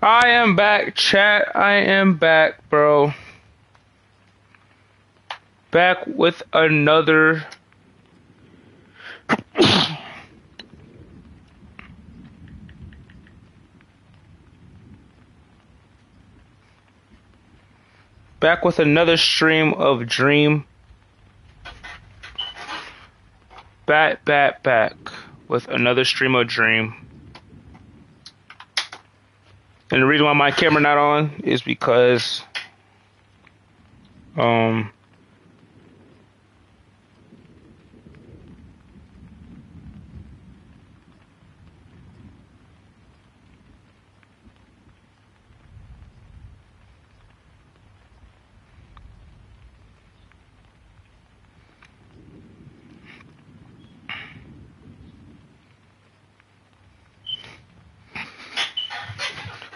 I am back, chat. I am back, bro. Back with another. Back with another stream of Dream. Back with another stream of Dream. And the reason why my camera not on is because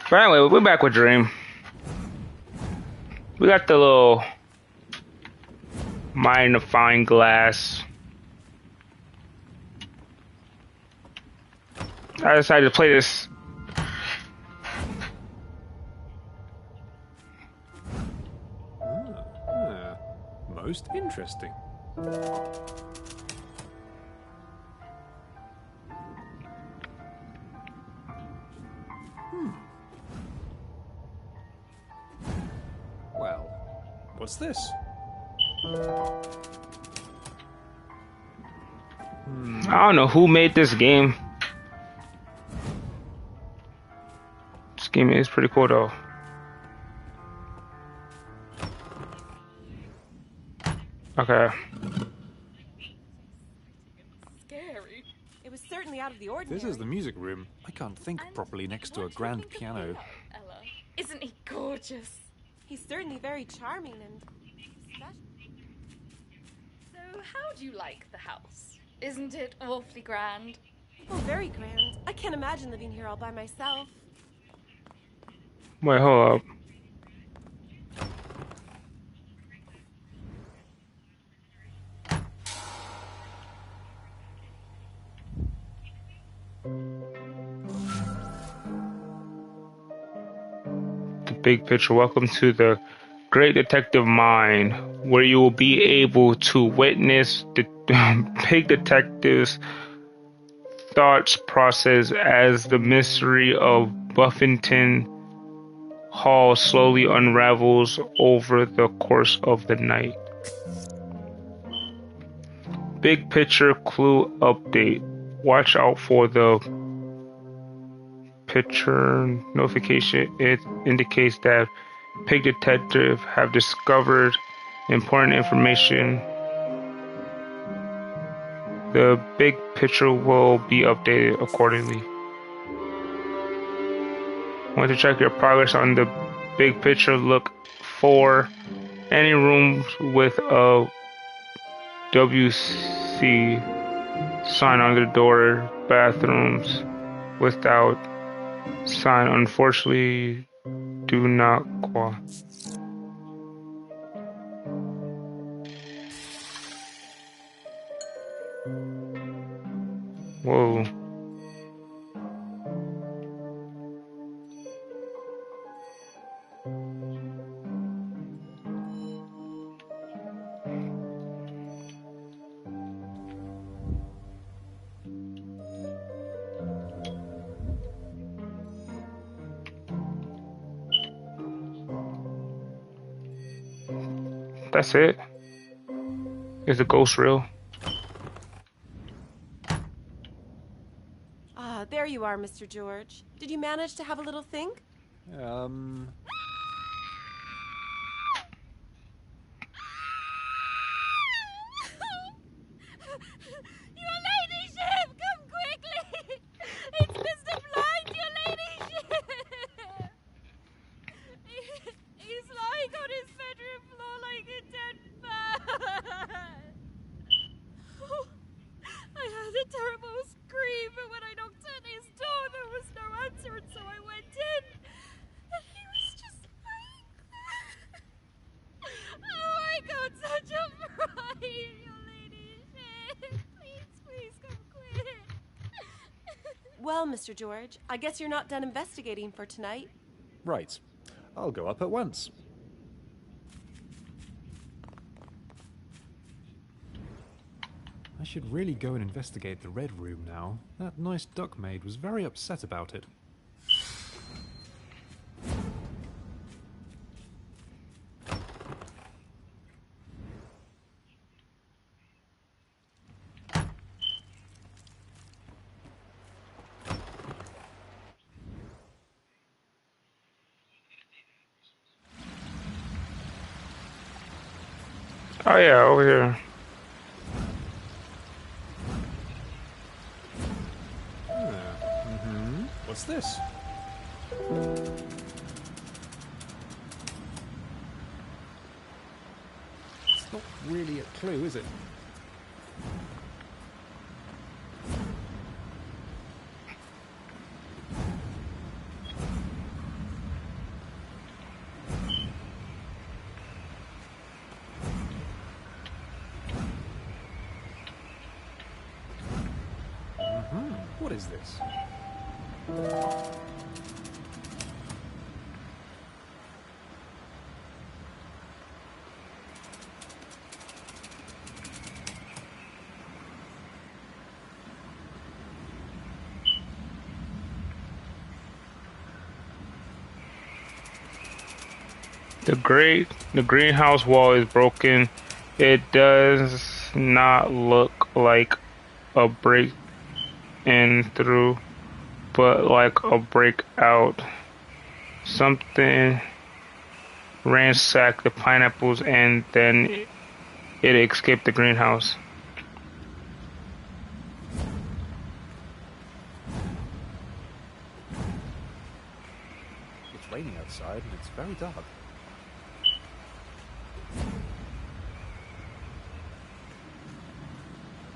but anyway, we're back with Dream. We got the little magnifying glass. I decided to play this. Most interesting. Well, what's this? I don't know who made this game. This game is pretty cool though. Okay. Scary. It was certainly out of the ordinary. This is the music room. I can't think properly next to a grand piano. Ella, isn't he gorgeous? He's certainly very charming and special. So, how do you like the house? Isn't it awfully grand? Oh, very grand. I can't imagine living here all by myself. Wait, hold up. The big picture. Welcome to the Great Detective Mind, where you will be able to witness the big detective's thoughts process as the mystery of Buffington Hall slowly unravels over the course of the night. Big picture clue update. Watch out for the picture notification. It indicates that Pig Detective have discovered important information. The big picture will be updated accordingly. Want to check your progress on the big picture? Look for any rooms with a WC sign on the door. Bathrooms without sign unfortunately do not qualify. Whoa. That's it? Is the ghost real? Ah, there you are, Mr. George. Did you manage to have a little think? Your ladyship, come quickly! It's Mr. Blind, your ladyship! He's lying on his bedroom floor like a dead man. I heard a terrible scream, but when I knocked at his door, there was no answer, and so I went in, and he was just lying there. Oh, I got such a fright, your ladyship. Please come quick. Well, Mr. George, I guess you're not done investigating for tonight. Right. I'll go up at once. I should really go and investigate the Red Room now. That nice duck maid was very upset about it. Oh yeah, over here. What's this? It's not really a clue, is it? What is this? The greenhouse wall is broken. It does not look like a break in through, but like a breakout. Something ransacked the pineapples and then it escaped the greenhouse. It's raining outside and it's very dark.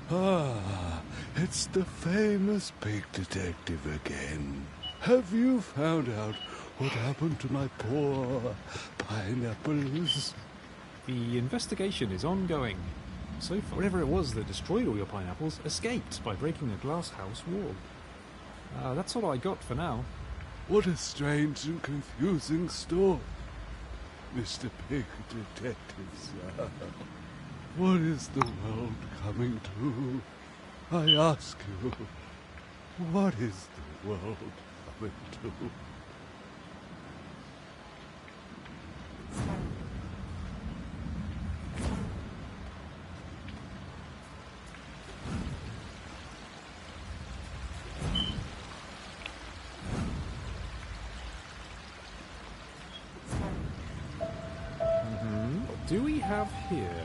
Ah, it's the famous big detective again. Have you found out what happened to my poor pineapples? The investigation is ongoing. So far, whatever it was that destroyed all your pineapples escaped by breaking a glass house wall. That's all I got for now. What a strange and confusing story, Mr. Big Detective, sir. What is the world coming to? I ask you, what is the world coming to? What do we have here?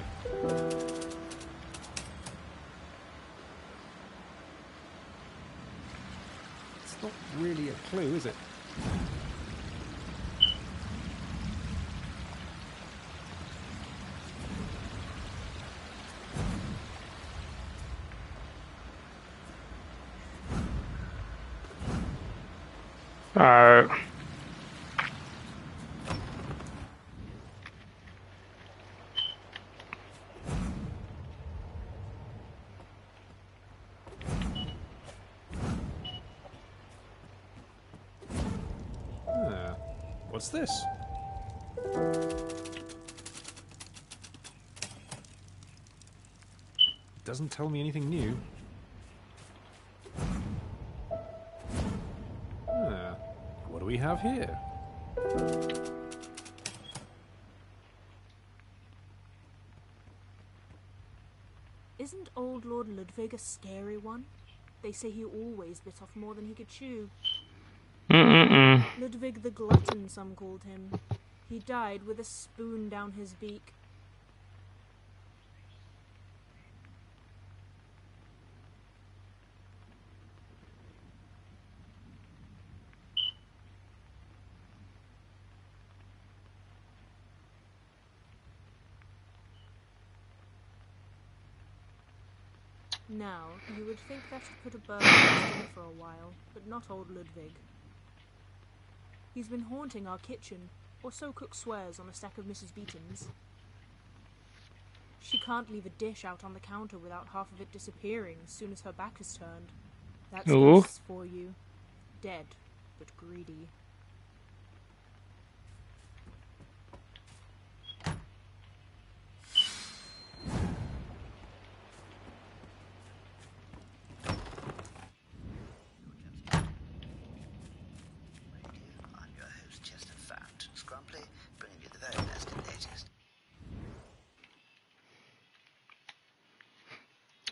It's not really a clue, is it? What's this? It doesn't tell me anything new. What do we have here? Isn't old Lord Ludwig a scary one? They say he always bit off more than he could chew. Ludwig the Glutton, some called him. He died with a spoon down his beak. Now, you would think that should put a burn on his dinner for a while, but not old Ludwig. He's been haunting our kitchen, or so cook swears on a stack of Mrs. Beaton's. She can't leave a dish out on the counter without half of it disappearing as soon as her back is turned. That's ghosts for you. Dead, but greedy.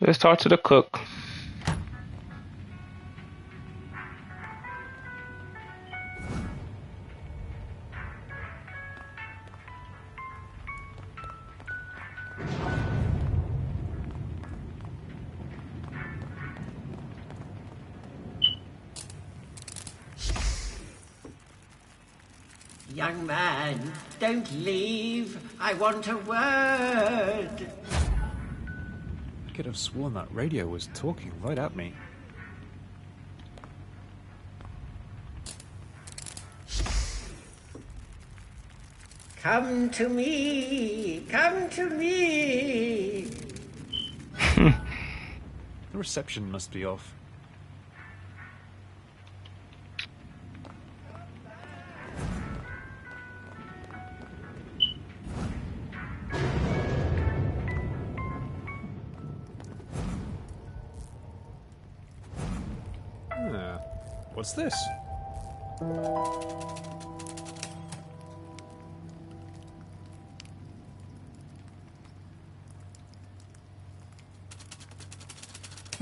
Let's talk to the cook. Young man, don't leave. I want a word. I could have sworn that radio was talking right at me. Come to me. Come to me. The reception must be off. What's this?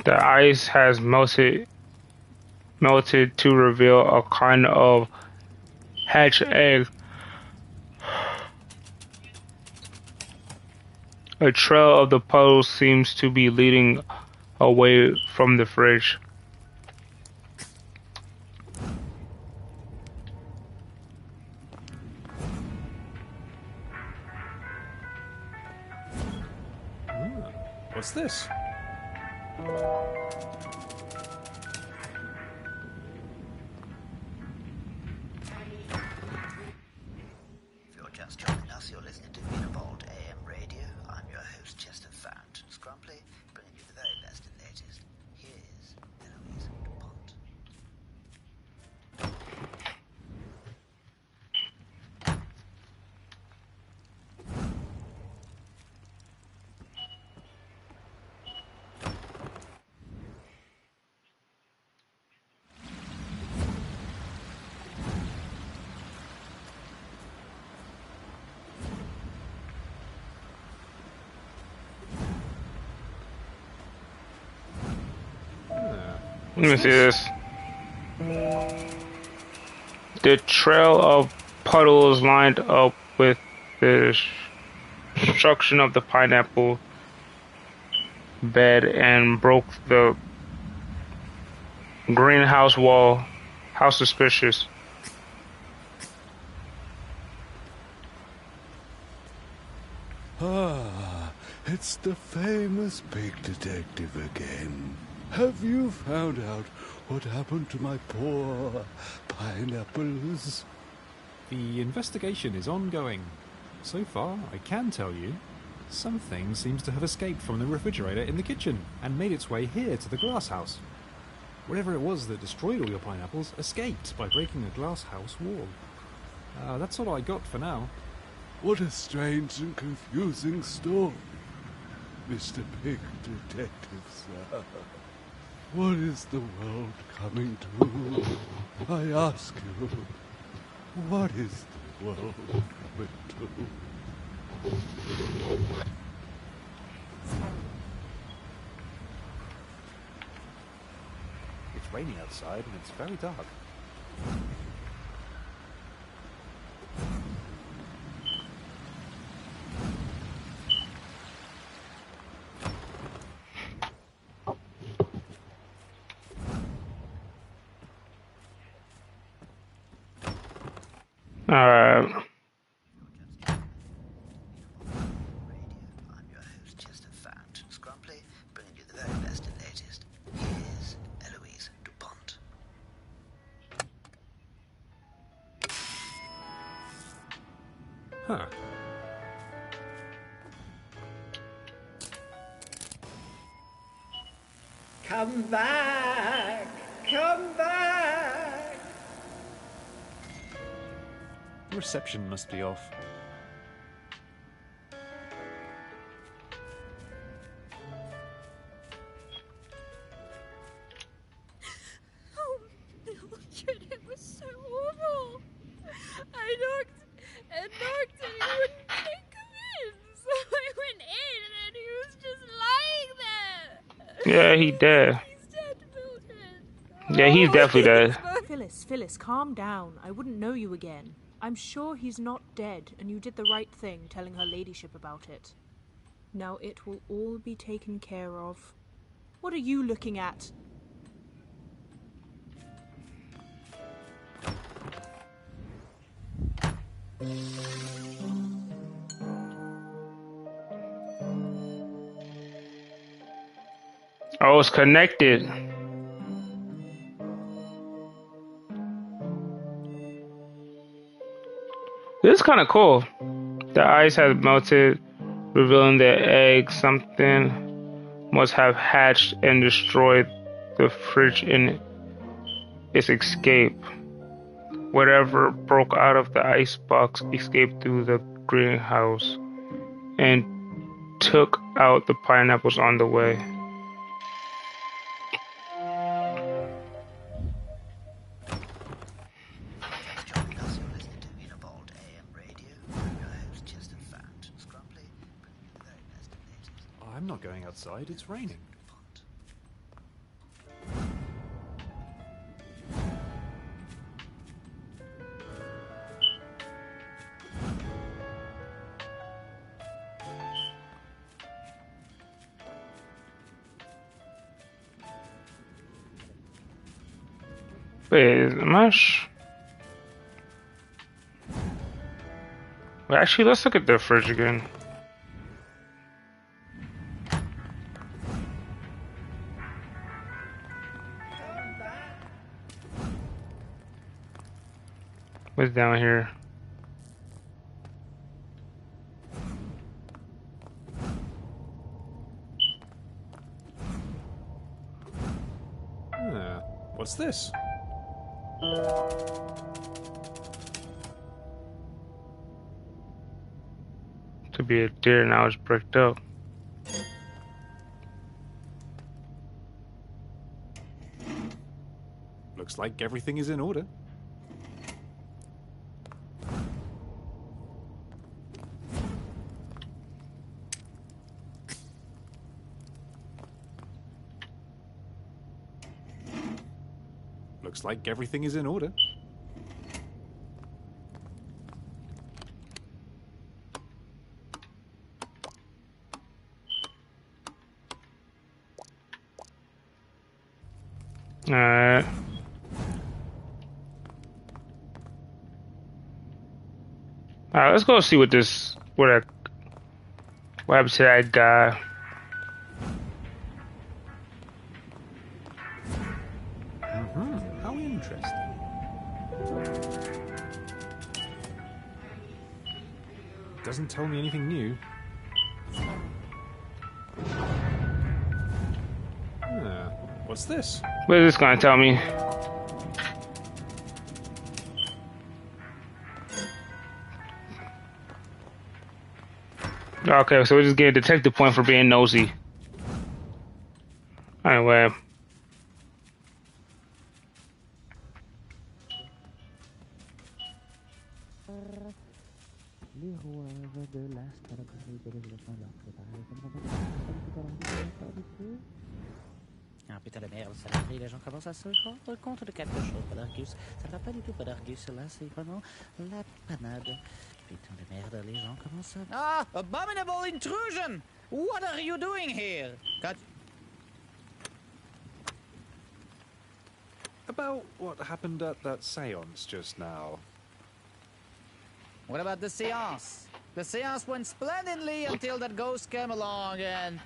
The ice has melted to reveal a kind of hatched egg. A trail of the puddles seems to be leading away from the fridge. What's this? If you're just joining us, you're listening to Univald AM Radio. I'm your host, Chester Fountain Scrumpley, bringing you the very best and latest. Here's Eloise DuPont. Let me see this. The trail of puddles lined up with the construction of the pineapple bed and broke the greenhouse wall. How suspicious. Ah, it's the famous pig detective again. Have you found out what happened to my poor pineapples? The investigation is ongoing. So far, I can tell you, something seems to have escaped from the refrigerator in the kitchen and made its way here to the glass house. Whatever it was that destroyed all your pineapples escaped by breaking a glass house wall. That's all I got for now. What a strange and confusing story, Mr. Pig Detective, sir. What is the world coming to? I ask you, what is the world coming to? It's raining outside and it's very dark. Alright. I'm your host, Chester Fountain Scrumpley, bringing you the very best and latest. Here's Eloise DuPont. Huh. Come back. Come back. The reception must be off. Oh, Mildred, it was so awful. I knocked and knocked and he wouldn't come in. So I went in and he was just lying there. Yeah, he dead. He's dead, Mildred. Yeah, he's definitely dead. Phyllis, calm down. I wouldn't know you again. I'm sure he's not dead, and you did the right thing telling her ladyship about it. Now it will all be taken care of. What are you looking at? Oh, it's connected. This is kind of cool. The ice has melted, revealing the egg. Something must have hatched and destroyed the fridge in its escape. Whatever broke out of the icebox escaped through the greenhouse and took out the pineapples on the way. Just joining us, you're listening to Univald AM Radio. I'm your host, Chester Fount Scrumply, bringing you the very best and latest. I'm not going outside, it's raining. Font. Wait, is it much? Wait, actually, let's look at the fridge again. What's down here? What's this? To be a deer, now it's bricked up. Looks like everything is in order. Looks like everything is in order. Alright. Alright, let's go see what happened to that guy. How interesting. Doesn't tell me anything new. What's this? What is this gonna tell me? Okay, so we're just getting a detective point for being nosy. Anyway. Ah putain de merde, ça arrive, les gens commencent à se rendre compte de quelque chose, Padargus. Ça va pas du tout, Padargus, là, c'est vraiment la panade. Putain de merde, les gens commencent à... Ah! Abominable intrusion! What are you doing here? About what happened at that seance just now. What about the seance? The seance went splendidly until that ghost came along and...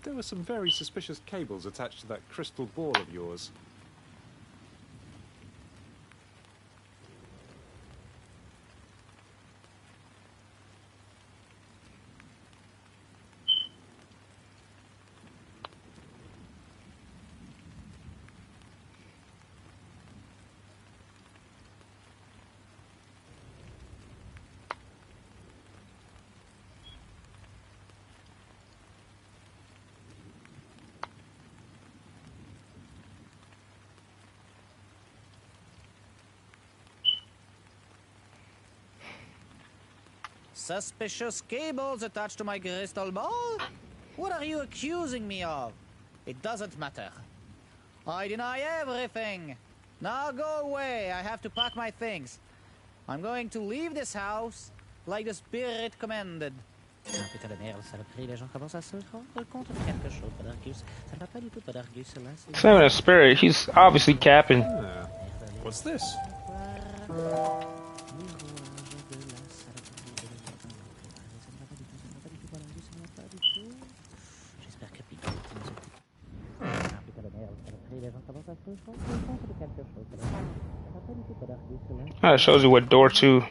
There were some very suspicious cables attached to that crystal ball of yours. Suspicious cables attached to my crystal ball? What are you accusing me of? It doesn't matter. I deny everything. Now go away. I have to pack my things. I'm going to leave this house like the spirit commanded. Ah, putain de merde, saloperie, les gens commencent à se rendre compte de quelque chose, Podargus. Ça ne va pas du tout, Podargus, là, c'est... It's not even a spirit. He's obviously capping. What's this? That shows you what door to.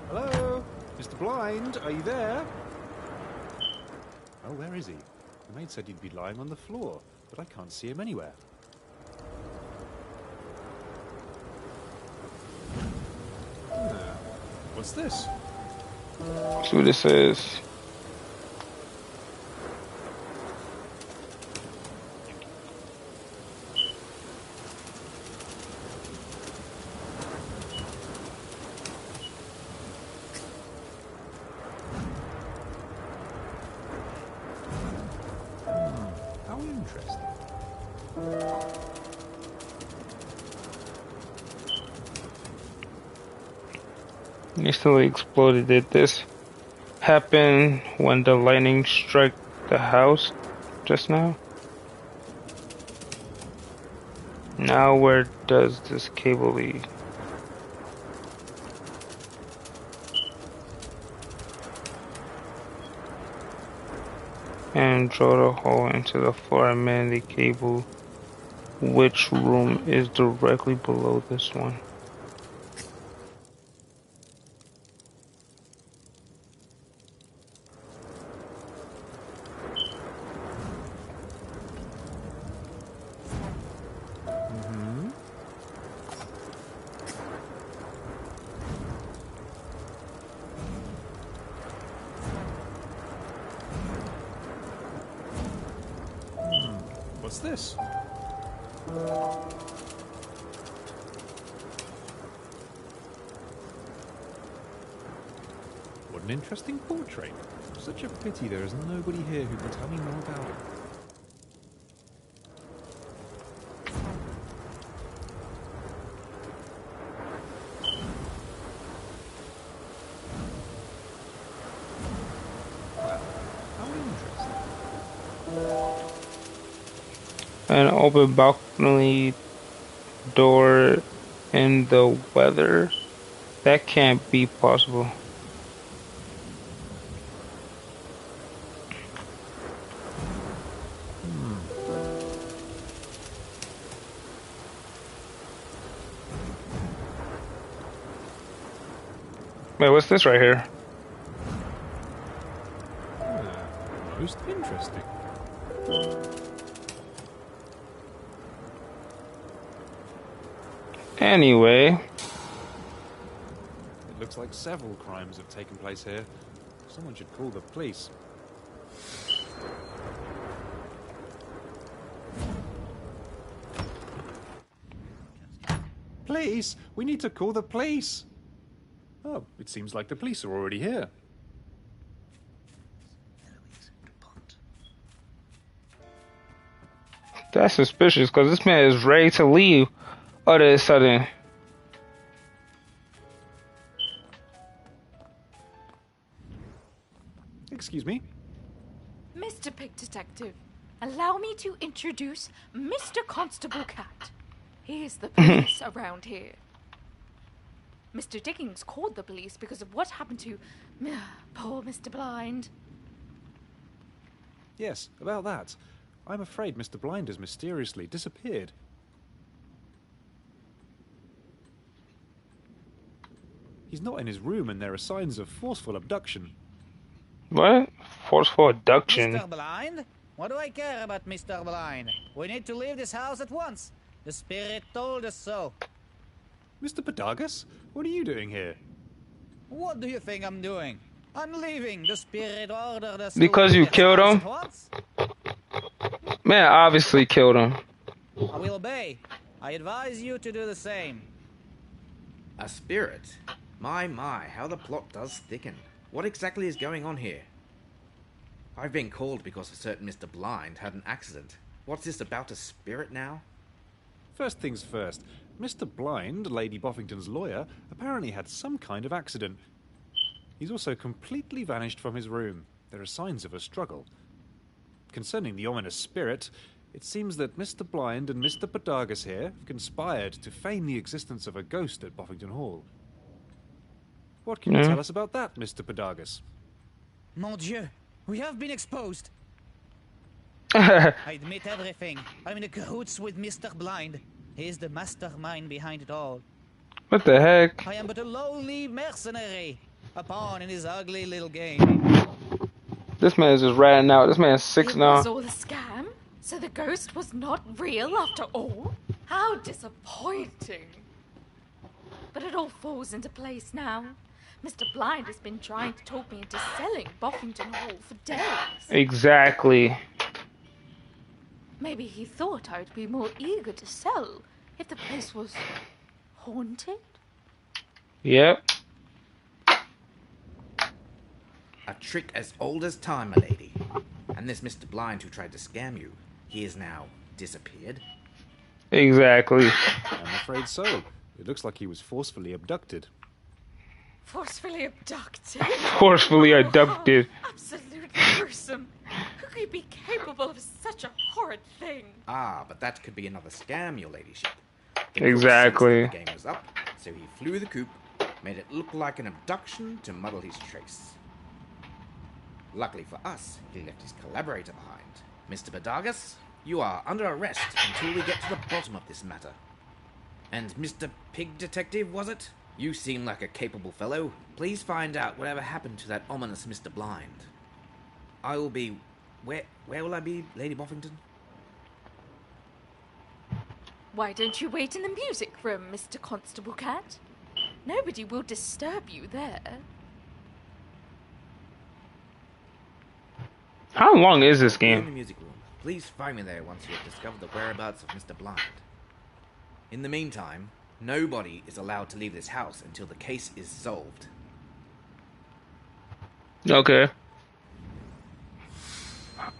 Hello? Mr. Blind, are you there? Oh, where is he? The maid said he'd be lying on the floor, but I can't see him anywhere. What's this? Let's see what this is. How interesting. Instantly exploded. Did this happen when the lightning struck the house just now? Now where does this cable lead? And draw the hole into the floor and man the cable. Which room is directly below this one? What's this? What an interesting portrait. Such a pity there is nobody here who can tell me more about it. Well, how interesting. An open balcony door in the weather? That can't be possible. Wait, what's this right here? Most interesting. Anyway. It looks like several crimes have taken place here. Someone should call the police. Police? We need to call the police! Oh, it seems like the police are already here. That's suspicious, because this man is ready to leave all of a sudden. Excuse me? Mr. Pig Detective, allow me to introduce Mr. Constable Cat. He is the police around here. Mr. Dickens called the police because of what happened to poor Mr. Blind. Yes, about that. I'm afraid Mr. Blind has mysteriously disappeared. He's not in his room and there are signs of forceful abduction. What? Forceful abduction? Mr. Blind? What do I care about Mr. Blind? We need to leave this house at once. The spirit told us so. Mr. Podargus? What are you doing here? What do you think I'm doing? I'm leaving. The spirit ordered us Because to you leave this killed house him? at once. Man obviously killed him. I will obey. I advise you to do the same. A spirit? My, how the plot does thicken. What exactly is going on here? I've been called because a certain Mr. Blind had an accident. What's this about a spirit now? First things first, Mr. Blind, Lady Boffington's lawyer, apparently had some kind of accident. He's also completely vanished from his room. There are signs of a struggle. Concerning the ominous spirit, it seems that Mr. Blind and Mr. Podagus here have conspired to feign the existence of a ghost at Boffington Hall. What can you tell us about that, Mr. Podagus? Mon Dieu, we have been exposed. I admit everything. I'm in cahoots with Mr. Blind. He is the mastermind behind it all. What the heck? I am but a lowly mercenary, a pawn in his ugly little game. This man is just ratting out. This man's 6 It now. was all a scam? So the ghost was not real after all? How disappointing. But it all falls into place now. Mr. Blind has been trying to talk me into selling Boffington Hall for days. Exactly. Maybe he thought I would be more eager to sell if the place was haunted? Yep. A trick as old as time, my lady. And this Mr. Blind who tried to scam you, he is now disappeared? Exactly. I'm afraid so. It looks like he was forcefully abducted. Forcefully abducted? Forcefully abducted. Absolutely gruesome. Who could be capable of such a horrid thing? Ah, but that could be another scam, your ladyship. Exactly. The game was up, so he flew the coop, made it look like an abduction to muddle his trace. Luckily for us, he left his collaborator behind. Mr. Podagus, you are under arrest until we get to the bottom of this matter. And Mr. Pig Detective, was it? You seem like a capable fellow. Please find out whatever happened to that ominous Mr. Blind. I will be... Where will I be, Lady Boffington? Why don't you wait in the music room, Mr. Constable Cat? Nobody will disturb you there. How long is this In game? the music room. Please find me there once you have discovered the whereabouts of Mr. Blind. In the meantime, nobody is allowed to leave this house until the case is solved. Okay.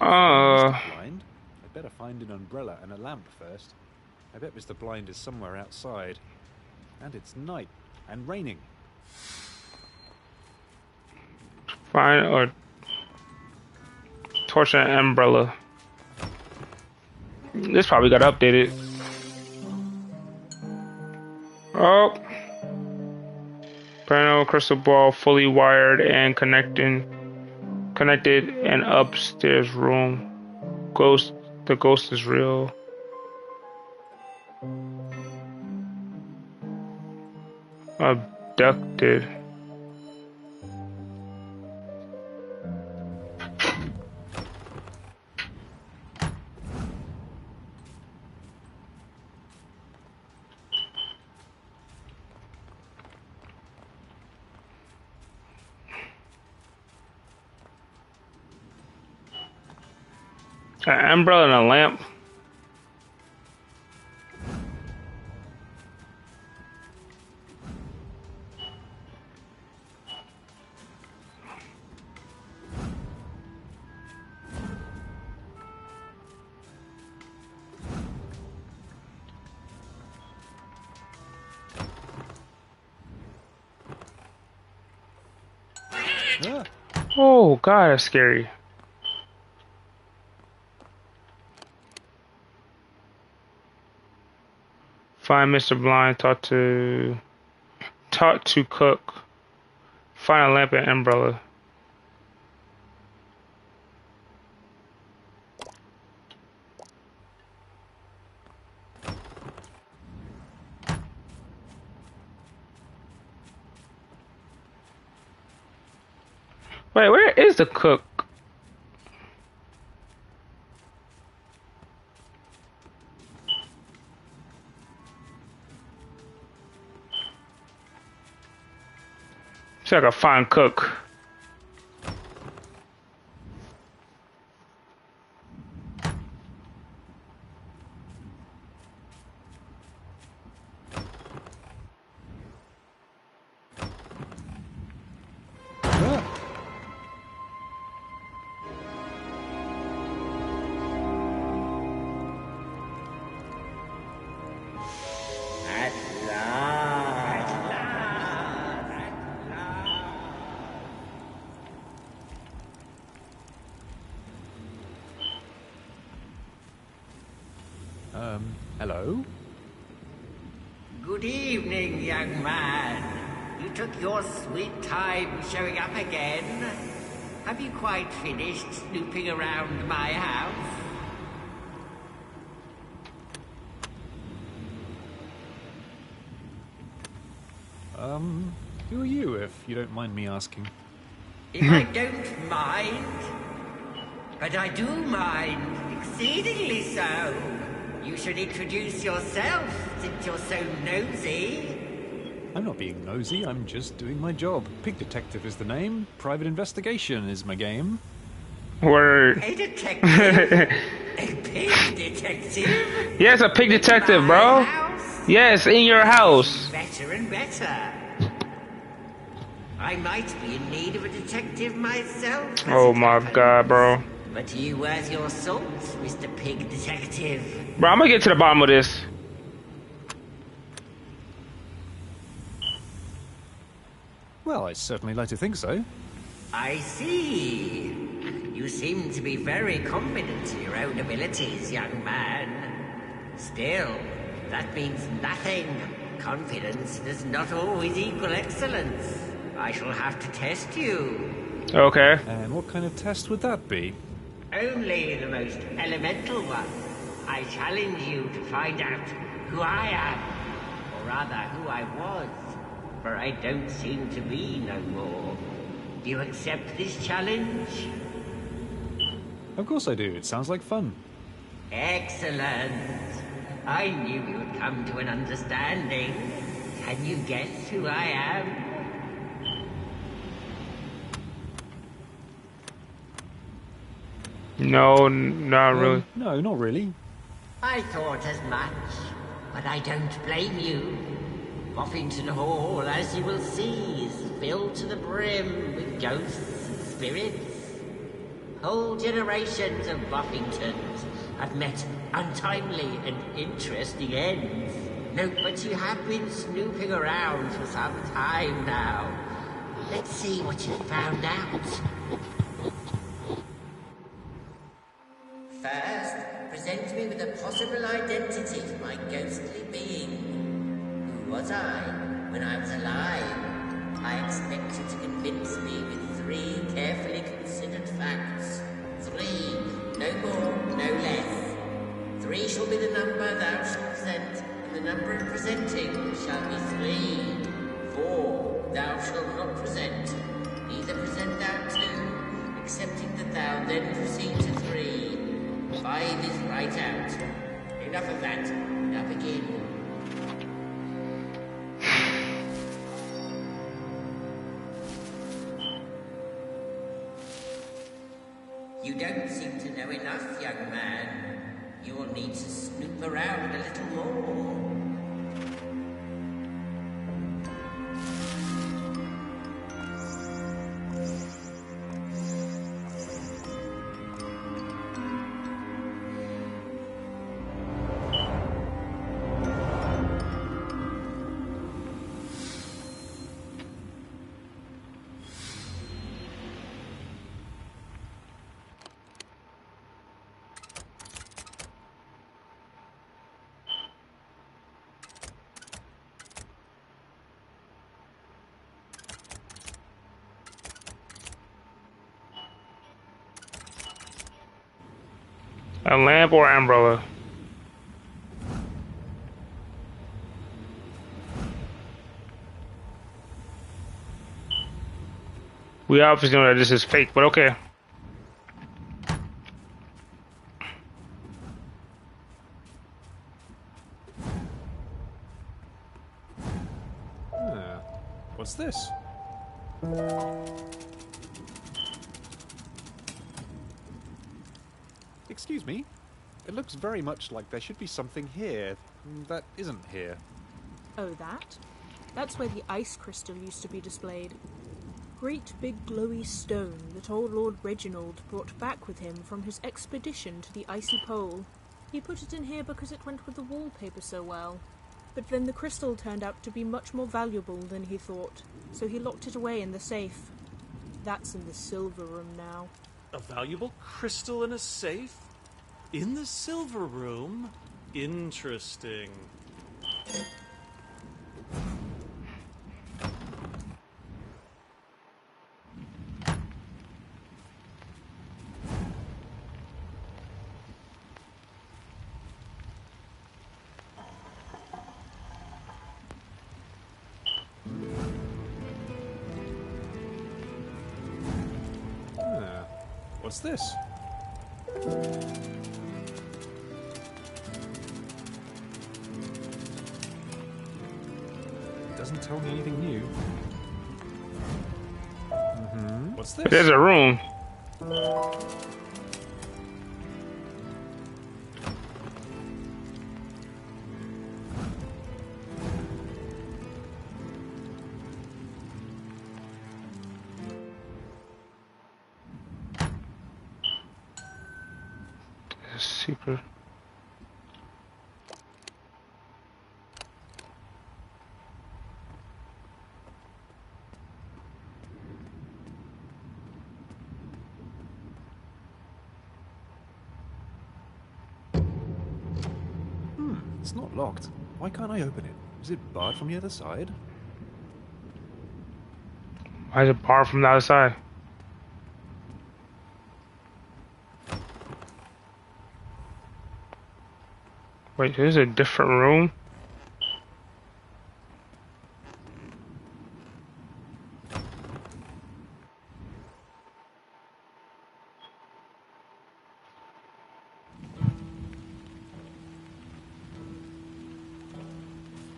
Mr. Blind? I'd better find an umbrella and a lamp first. I bet Mr. Blind is somewhere outside. And it's night and raining. Find a torch and umbrella. This probably got updated. Oh. Panel crystal ball fully wired and connected and upstairs room. The ghost is real. Abducted. An umbrella and a lamp. Oh god, that's scary. Find Mr. Blind, taught to cook. Find a lamp and umbrella. Wait, where is the cook? See if I can find cook. Hello? Good evening, young man. You took your sweet time showing up again. Have you quite finished snooping around my house? Who are you, if you don't mind me asking? If I don't mind, but I do mind, exceedingly so. You should introduce yourself, since you're so nosy. I'm not being nosy, I'm just doing my job. Pig Detective is the name, private investigation is my game. Word. A detective? A pig detective? Yes, a pig detective, In my bro. house? Yes, in your house. Better and better. I might be in need of a detective myself. as Oh it my happens. god, bro. But are you worth your salt, Mr. Pig Detective? Bro, I'm gonna get to the bottom of this. Well, I'd certainly like to think so. I see. You seem to be very confident in your own abilities, young man. Still, that means nothing. Confidence does not always equal excellence. I shall have to test you. Okay. And what kind of test would that be? Only the most elemental one. I challenge you to find out who I am. Or rather, who I was. For I don't seem to be no more. Do you accept this challenge? Of course I do, it sounds like fun. Excellent. I knew we would come to an understanding. Can you guess who I am? No, not really. No, not really. I thought as much, but I don't blame you. Buffington Hall, as you will see, is filled to the brim with ghosts and spirits. Whole generations of Buffingtons have met untimely and interesting ends. No, but you have been snooping around for some time now. Let's see what you've found out. First, present me with a possible identity for my ghostly being. Who was I when I was alive? I expect you to convince me with 3 carefully considered facts. 3, no more, no less. 3 shall be the number thou shalt present, and the number of presenting shall be 3. 4, thou shalt not present. Neither present thou 2, excepting that thou then proceed to 3. 5 is right out. Enough of that. Now begin. You don't seem to know enough, young man. You will need to snoop around a little more. A lamp or umbrella? We obviously know that this is fake, but okay. What's this? Excuse me? It looks very much like there should be something here that isn't here. Oh, that? That's where the ice crystal used to be displayed. Great big glowy stone that old Lord Reginald brought back with him from his expedition to the icy pole. He put it in here because it went with the wallpaper so well. But then the crystal turned out to be much more valuable than he thought, so he locked it away in the safe. That's in the silver room now. A valuable crystal in a safe? In the silver room? Interesting. What's this? Doesn't tell me anything new. What's this? There's a room. Secret. It's not locked. Why can't I open it? Is it barred from the other side? Why is it barred from the outside? Wait, there's a different room?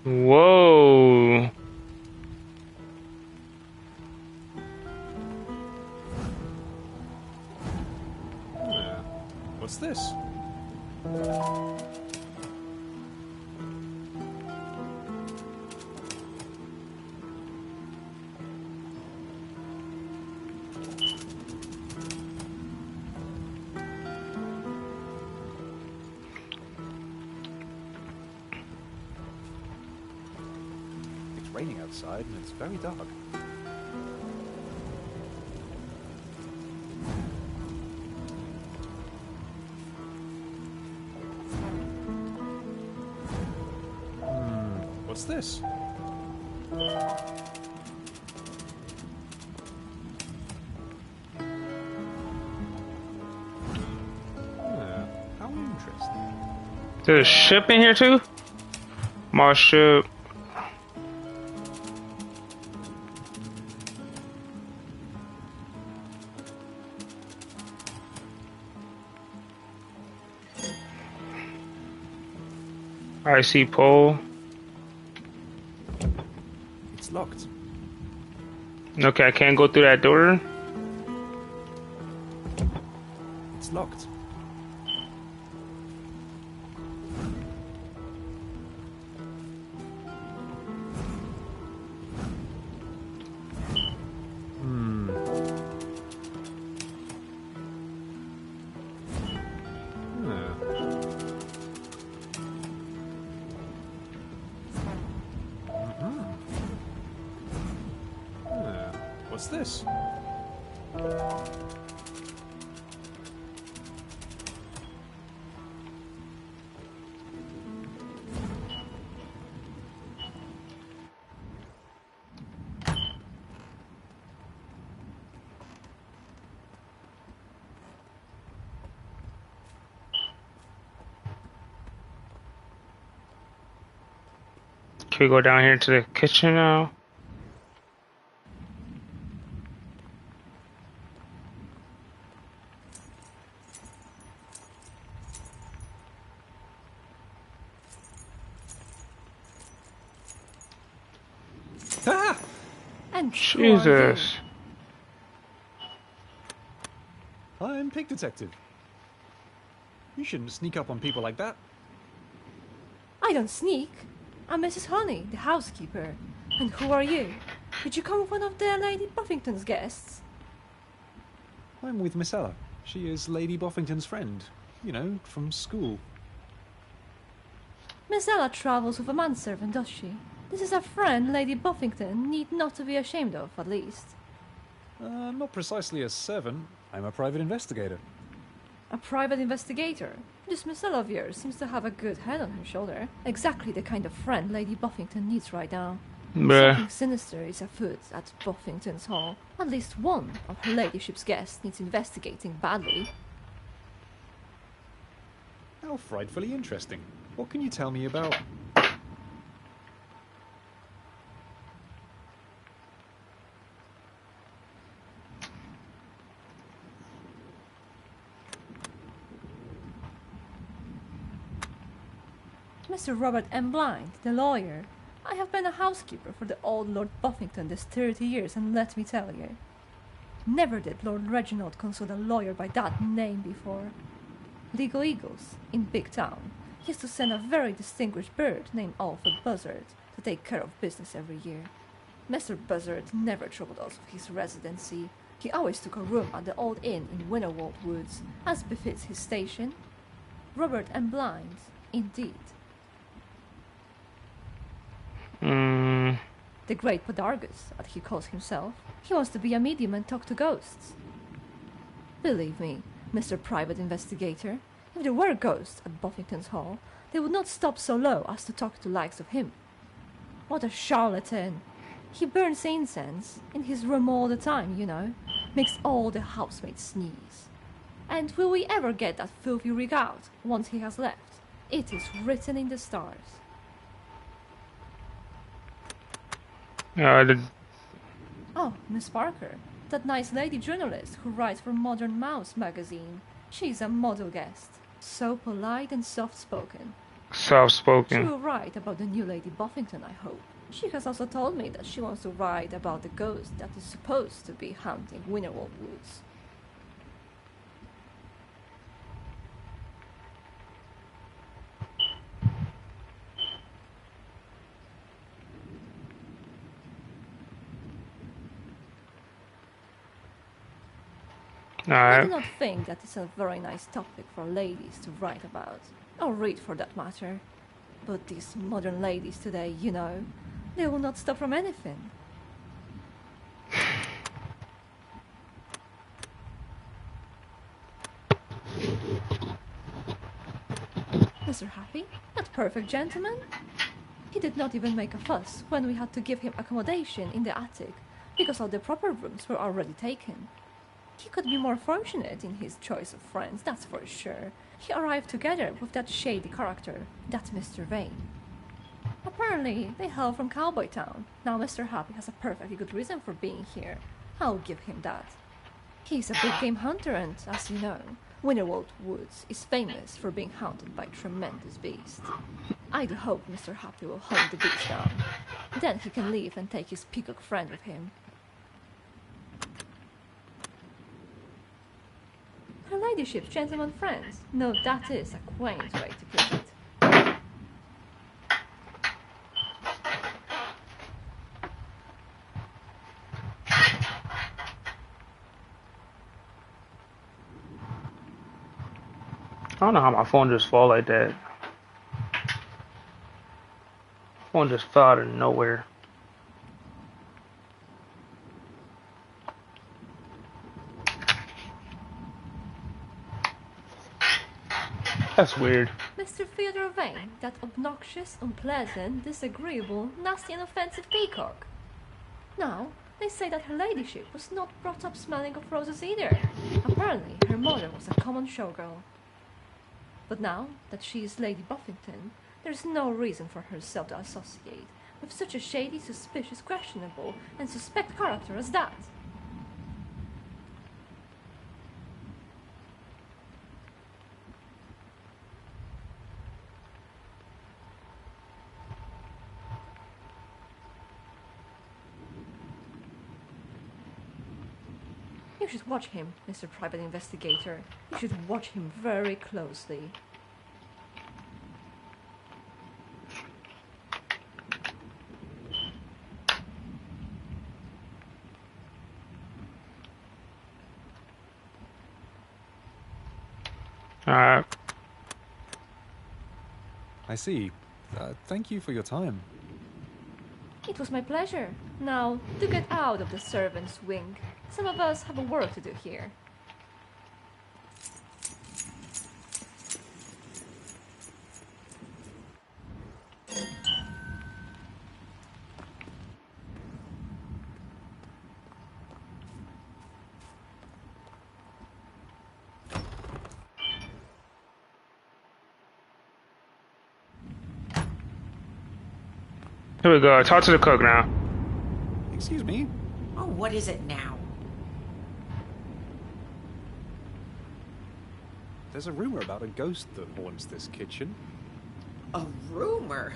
Whoa. What's this? It's raining outside and it's very dark. What's this? How interesting. There's a ship in here too? My ship. I see pole. It's locked. Okay, I can't go through that door. It's locked. What's this? Can we go down here to the kitchen now? And Jesus. I'm Pig Detective. You shouldn't sneak up on people like that. I don't sneak. I'm Mrs. Honey, the housekeeper. And who are you? Did you come with one of the Lady Buffington's guests? I'm with Miss Ella. She is Lady Buffington's friend. You know, from school. Miss Ella travels with a manservant, does she? This is a friend Lady Buffington need not to be ashamed of, at least. Not precisely a servant. I'm a private investigator. A private investigator? This Miss of yours seems to have a good head on her shoulder. Exactly the kind of friend Lady Buffington needs right now. Bruh. Something sinister is afoot at Buffington's Hall. At least one of her ladyship's guests needs investigating badly. How frightfully interesting. What can you tell me about... Mr. Robert M. Blind, the lawyer. I have been a housekeeper for the old Lord Buffington this 30 years, and let me tell you, never did Lord Reginald consult a lawyer by that name before. Legal Eagles, in Big Town, used to send a very distinguished bird named Alfred Buzzard to take care of business every year. Mr. Buzzard never troubled us with his residency. He always took a room at the old inn in Winterwold Woods, as befits his station. Robert M. Blind, indeed. The great Podargus, as he calls himself. He wants to be a medium and talk to ghosts. Believe me, Mr. Private Investigator, if there were ghosts at Buffington's Hall, they would not stop so low as to talk to likes of him. What a charlatan! He burns incense in his room all the time, you know. Makes all the housemates sneeze. And will we ever get that filthy rig out once he has left? It is written in the stars. Oh, Miss Parker, that nice lady journalist who writes for Modern Mouse magazine. She's a model guest. So polite and soft-spoken. Soft-spoken. She will write about the new Lady Buffington, I hope. She has also told me that she wants to write about the ghost that is supposed to be haunting Winterwold Woods. I do not think that is a very nice topic for ladies to write about, or read for that matter. But these modern ladies today, you know, they will not stop from anything. Mr. Happy, that perfect gentleman? He did not even make a fuss when we had to give him accommodation in the attic, because all the proper rooms were already taken. He could be more fortunate in his choice of friends, that's for sure. He arrived together with that shady character, that Mr. Vane. Apparently, they hail from Cowboy Town. Now Mr. Happy has a perfectly good reason for being here. I'll give him that. He's a big game hunter and, as you know, Winterwold Woods is famous for being haunted by tremendous beasts. I do hope Mr. Happy will hunt the beast down. Then he can leave and take his peacock friend with him. Her ladyship's gentleman friends. No, that is a quaint way to put it. I don't know how my phone just fall like that. Phone just fell out of nowhere. That's weird. Mr. Theodore Vane, that obnoxious, unpleasant, disagreeable, nasty and offensive peacock. Now, they say that her ladyship was not brought up smelling of roses either. Apparently, her mother was a common showgirl. But now that she is Lady Buffington, there is no reason for herself to associate with such a shady, suspicious, questionable, and suspect character as that. You should watch him, Mr. Private Investigator. You should watch him very closely. Alright. I see. Thank you for your time. It was my pleasure. Now, do get out of the servants' wing. Some of us have a work to do here. Here we go. Talk to the cook now. Excuse me? Oh, what is it now? There's a rumor about a ghost that haunts this kitchen. A rumor?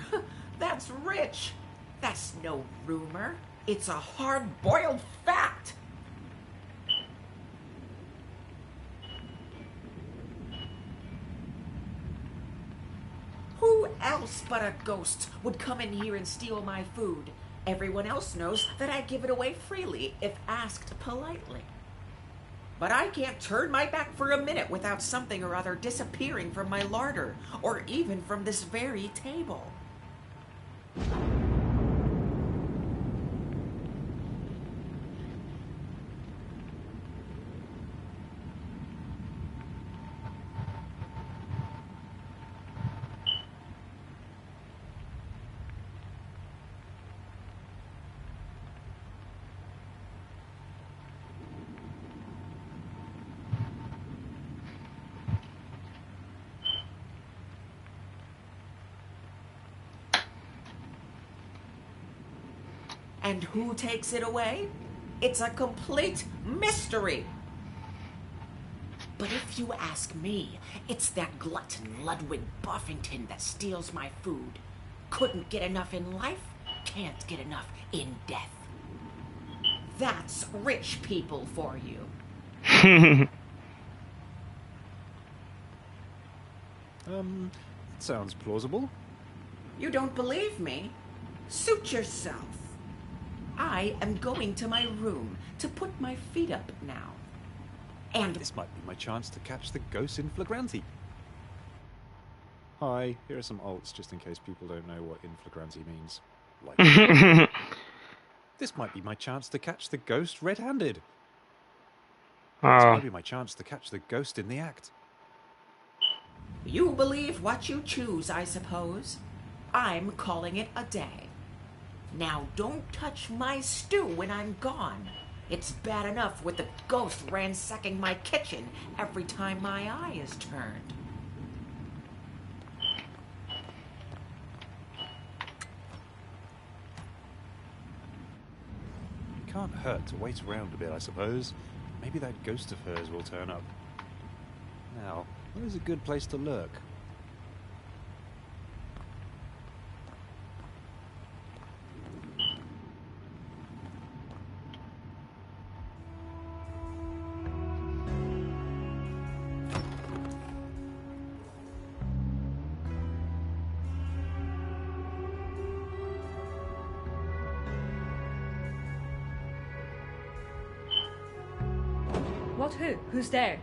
That's rich. That's no rumor. It's a hard-boiled fact. Who else but a ghost would come in here and steal my food? Everyone else knows that I give it away freely if asked politely. But I can't turn my back for a minute without something or other disappearing from my larder, or even from this very table. And who takes it away? It's a complete mystery. But if you ask me, it's that glutton Ludwig Buffington that steals my food. Couldn't get enough in life, can't get enough in death. That's rich people for you. It sounds plausible. You don't believe me? Suit yourself. I am going to my room to put my feet up now. And This might be my chance to catch the ghost in flagranti. Hi, here are some alts just in case people don't know what in flagranti means. Like, this might be my chance to catch the ghost red-handed. This might be my chance to catch the ghost in the act. you believe what you choose, I suppose. I'm calling it a day. Now don't touch my stew when I'm gone. It's bad enough with the ghost ransacking my kitchen every time my eye is turned. It can't hurt to wait around a bit, I suppose. Maybe that ghost of hers will turn up. Now, where's a good place to lurk? What who? Who's there?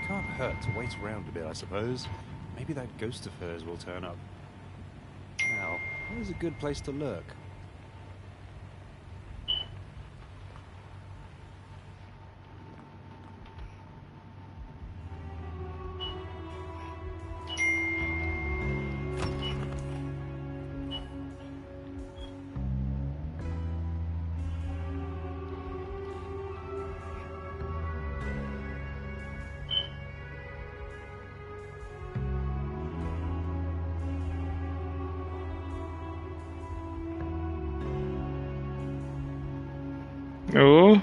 Can't hurt to wait around a bit, I suppose. Maybe that ghost of hers will turn up. Now, where's a good place to lurk? Oh.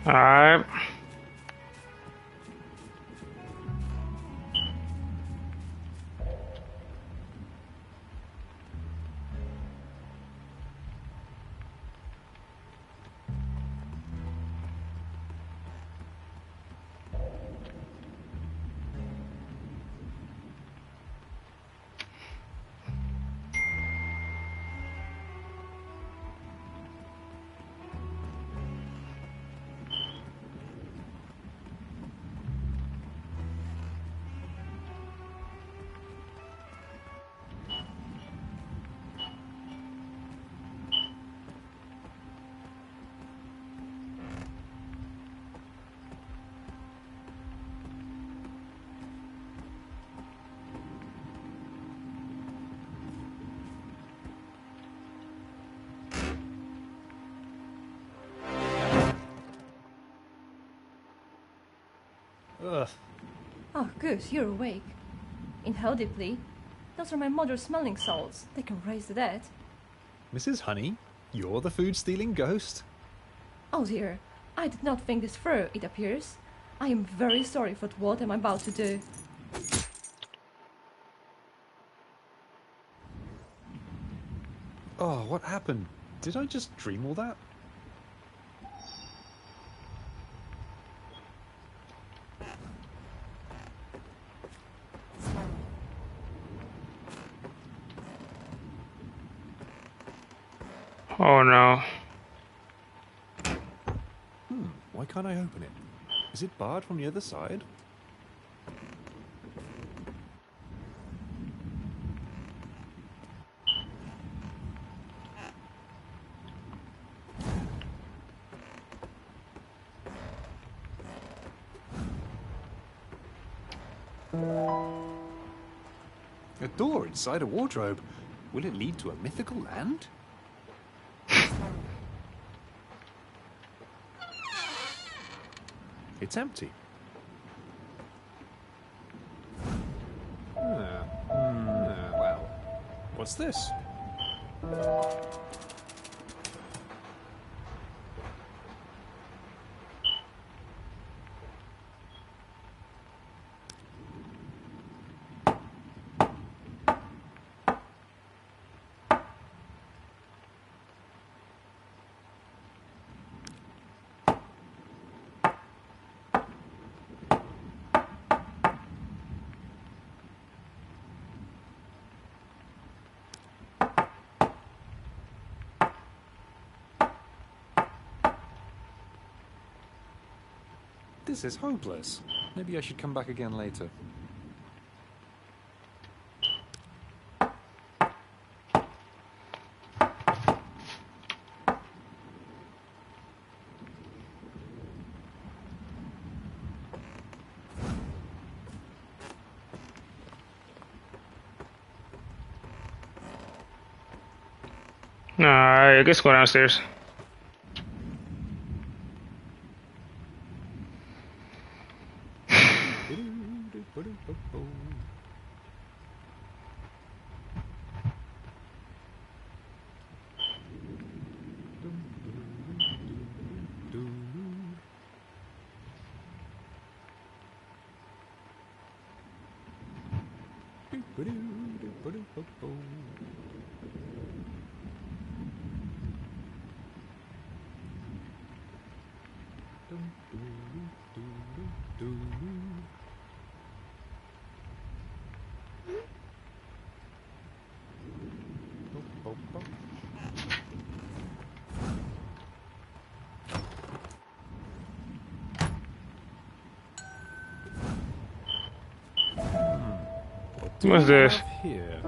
Alright. Ugh. Oh, good, you're awake. Inhale deeply. Those are my mother's smelling salts. They can raise the dead. Mrs. Honey, you're the food-stealing ghost? Oh dear, I did not think this through, it appears. I am very sorry for what I'm about to do. Oh, what happened? Did I just dream all that? Oh no. Why can't I open it? Is it barred from the other side? A door inside a wardrobe. Will it lead to a mythical land? It's empty. Well, what's this? This is hopeless. Maybe I should come back again later. I guess go downstairs. What's this? Here.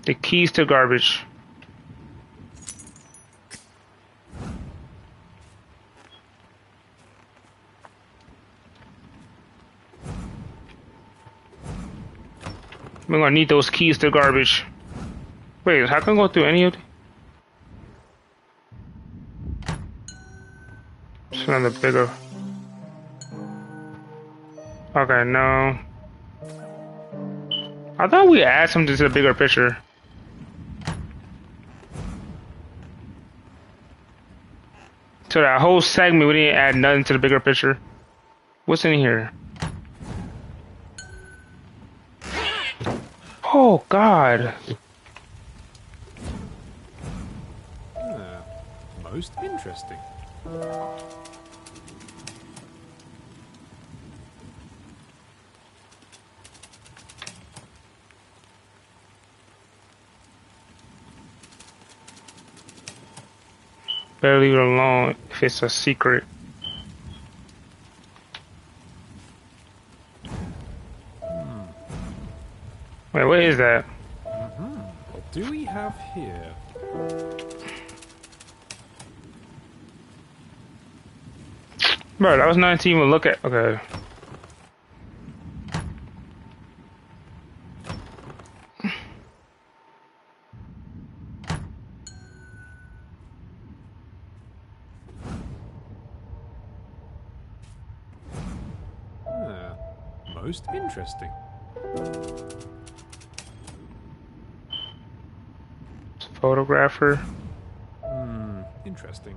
The keys to garbage. We're gonna need those keys to garbage. Wait, how can I go through any of them? It's another bigger. Okay, no. I thought we add something to the bigger picture. So that whole segment, we didn't add nothing to the bigger picture. What's in here? Oh, God. Most interesting. Better leave it alone if it's a secret. Wait, what is that? What do we have here? Bro, that was nothing to even look at. Okay. Most interesting. Photographer. Interesting.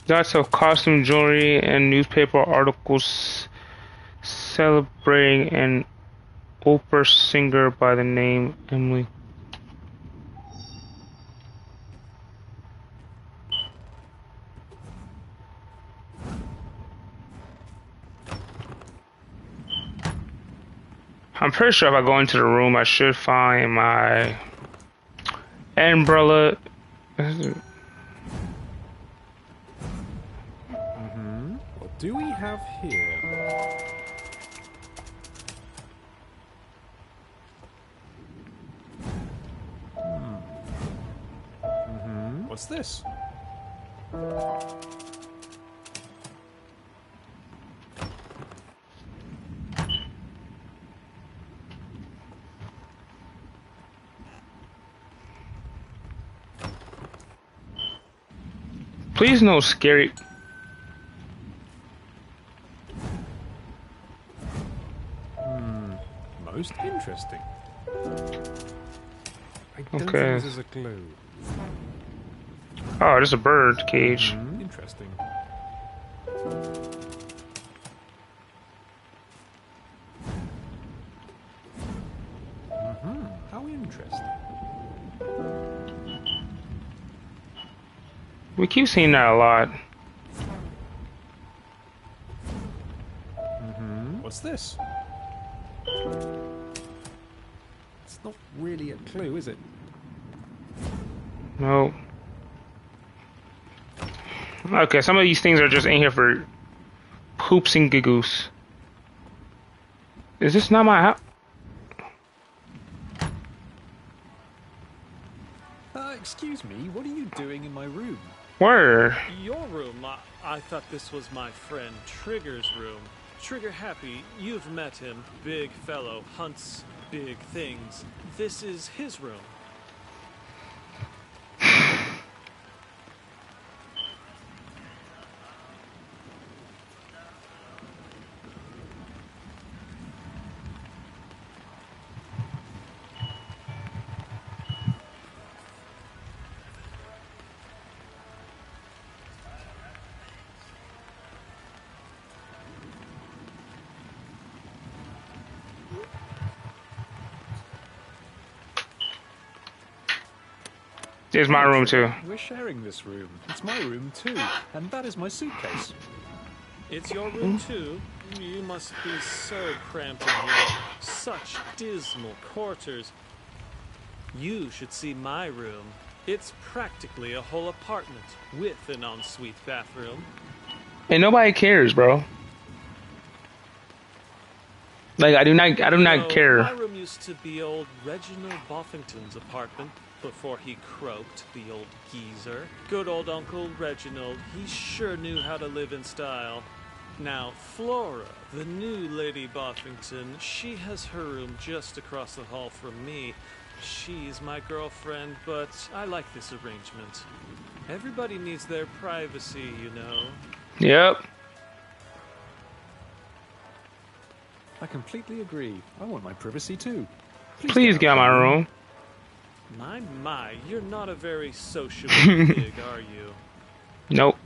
Lots of costume jewelry and newspaper articles celebrating an opera singer by the name Emily. I'm pretty sure if I go into the room, I should find my umbrella. What do we have here? What's this? Please no scary. Most interesting. I don't think Okay. this is a clue. Oh, there's a bird cage. Interesting. How interesting. We keep seeing that a lot. What's this? It's not really a clue, is it? No. Okay, some of these things are just in here for poops and giggles. Is this not my house? Excuse me, what are you doing in my room? Where? Your room? I thought this was my friend Trigger's room. Trigger Happy, you've met him. Big fellow, hunts big things. This is his room. It's my room too. We're sharing this room. It's my room too. And that is my suitcase. It's your room too? You must be so cramped in here. Such dismal quarters. You should see my room. It's practically a whole apartment with an ensuite bathroom. And nobody cares, bro. Like I do not care. My room used to be old Reginald Boffington's apartment before he croaked, the old geezer. Good old Uncle Reginald, he sure knew how to live in style. Now, Flora, the new Lady Boffington, she has her room just across the hall from me. She's my girlfriend, but I like this arrangement. Everybody needs their privacy, you know. Yep. I completely agree. I want my privacy too. Please get out of my room. My, you're not a very sociable pig, are you? Nope.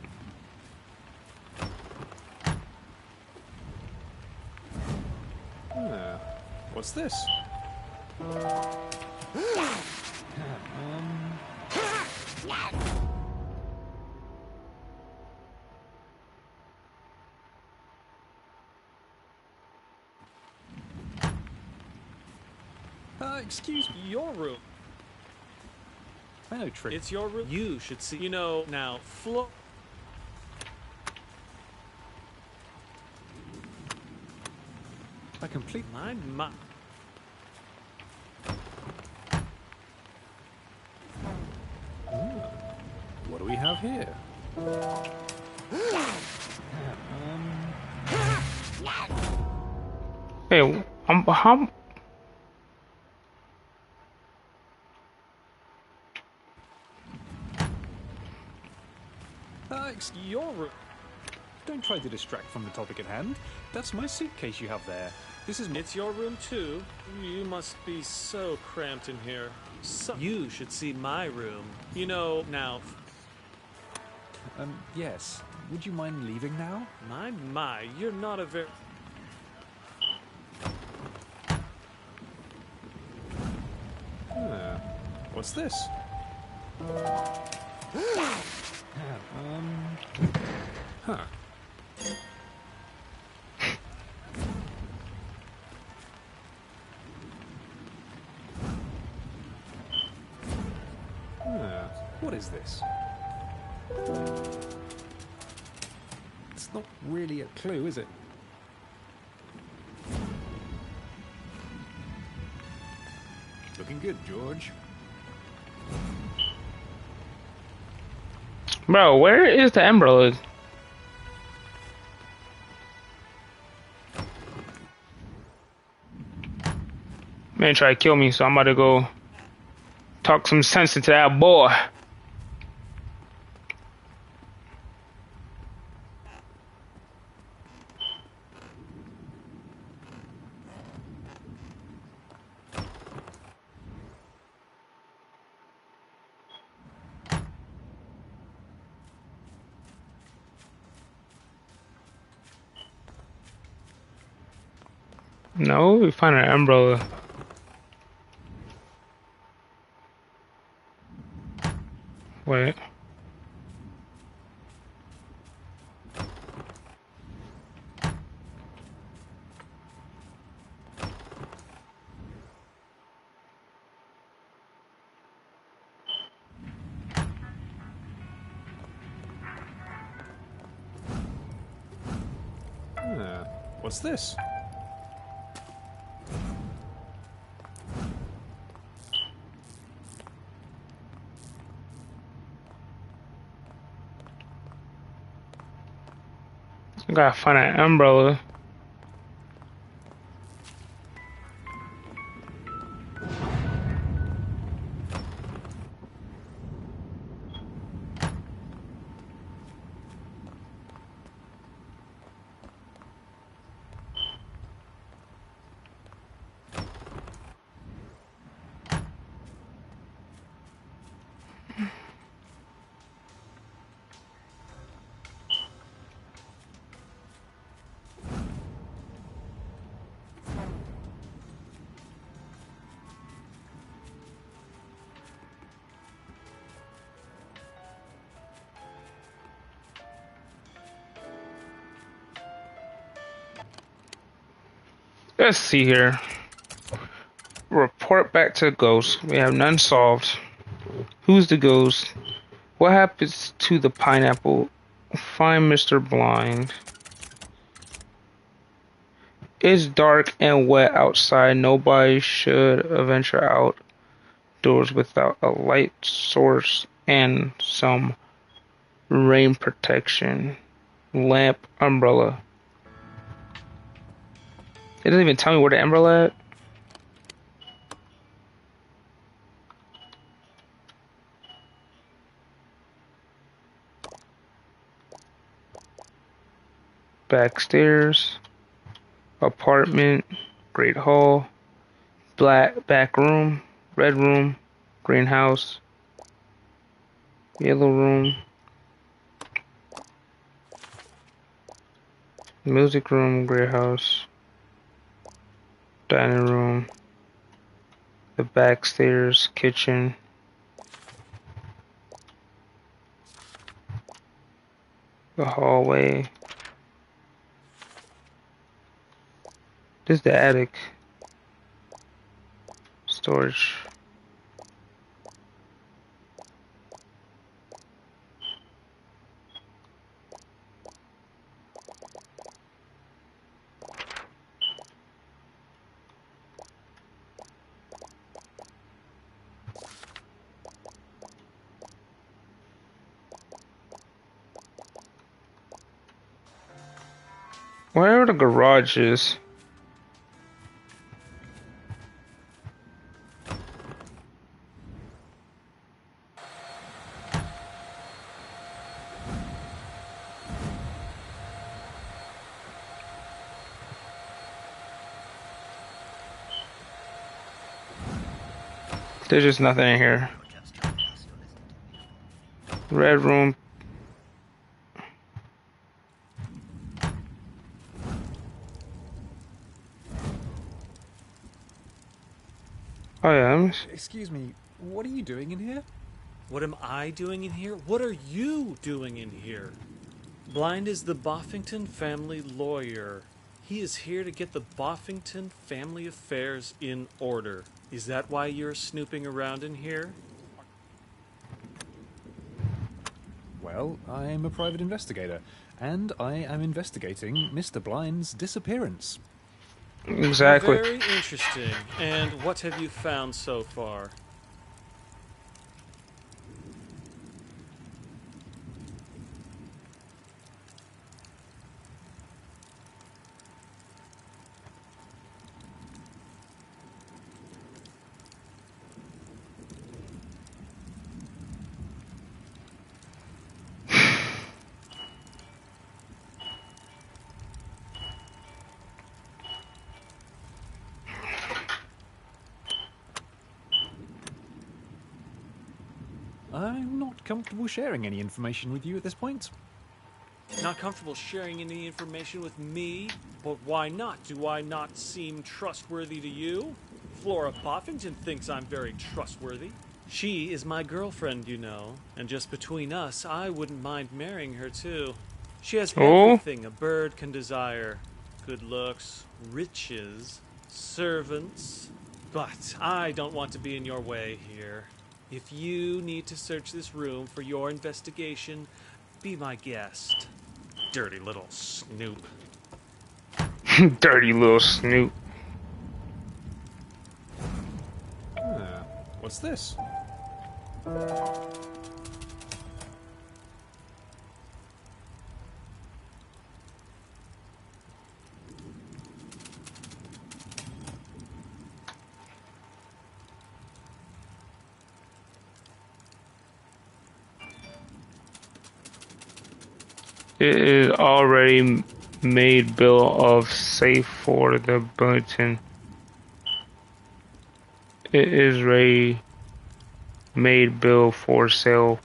What's this? Excuse me. Your room. I know trick. It's your room. You should see. You know, now, I complete. my. What do we have here? Hey, I'm. Your room. Don't try to distract from the topic at hand. That's my suitcase you have there. This is. It's your room too. You must be so cramped in here. You should see my room. You know, now. Yes. Would you mind leaving now? My, you're not a very. What's this? Huh. What is this? It's not really a clue, is it? Looking good, George. Bro, where is the umbrella? Man try to kill me, so I'm about to go talk some sense into that boy. No, we find an umbrella. Wait. What's this? I gotta find an umbrella. Let's see here. Report back to the ghost. We have none solved. Who's the ghost? What happens to the pineapple? Find Mr. Blind. It's dark and wet outside. Nobody should venture outdoors without a light source and some rain protection. Lamp, umbrella. It doesn't even tell me where the umbrella at. Backstairs. apartment, great hall, black back room, red room, greenhouse, yellow room, music room, great house, dining room, the back stairs, kitchen, the hallway. This is the attic. Storage. Where are the garages? There's just nothing in here. Red room. Oh yeah, Excuse me, what are you doing in here? What am I doing in here? What are you doing in here? Blind is the Boffington family lawyer. He is here to get the Boffington family affairs in order. Is that why you're snooping around in here? Well, I'm a private investigator, and I am investigating Mr. Blind's disappearance. exactly. Very interesting. And what have you found so far? I'm not comfortable sharing any information with you at this point. Not comfortable sharing any information with me? But why not? Do I not seem trustworthy to you? Flora Boffington thinks I'm very trustworthy. She is my girlfriend, you know, and just between us, I wouldn't mind marrying her too. She has everything a bird can desire. Good looks, riches, servants. But I don't want to be in your way here. If you need to search this room for your investigation, be my guest. Dirty little snoop. Dirty little snoop. What's this? It is already made bill of safe for the bulletin. It is ready made bill for sale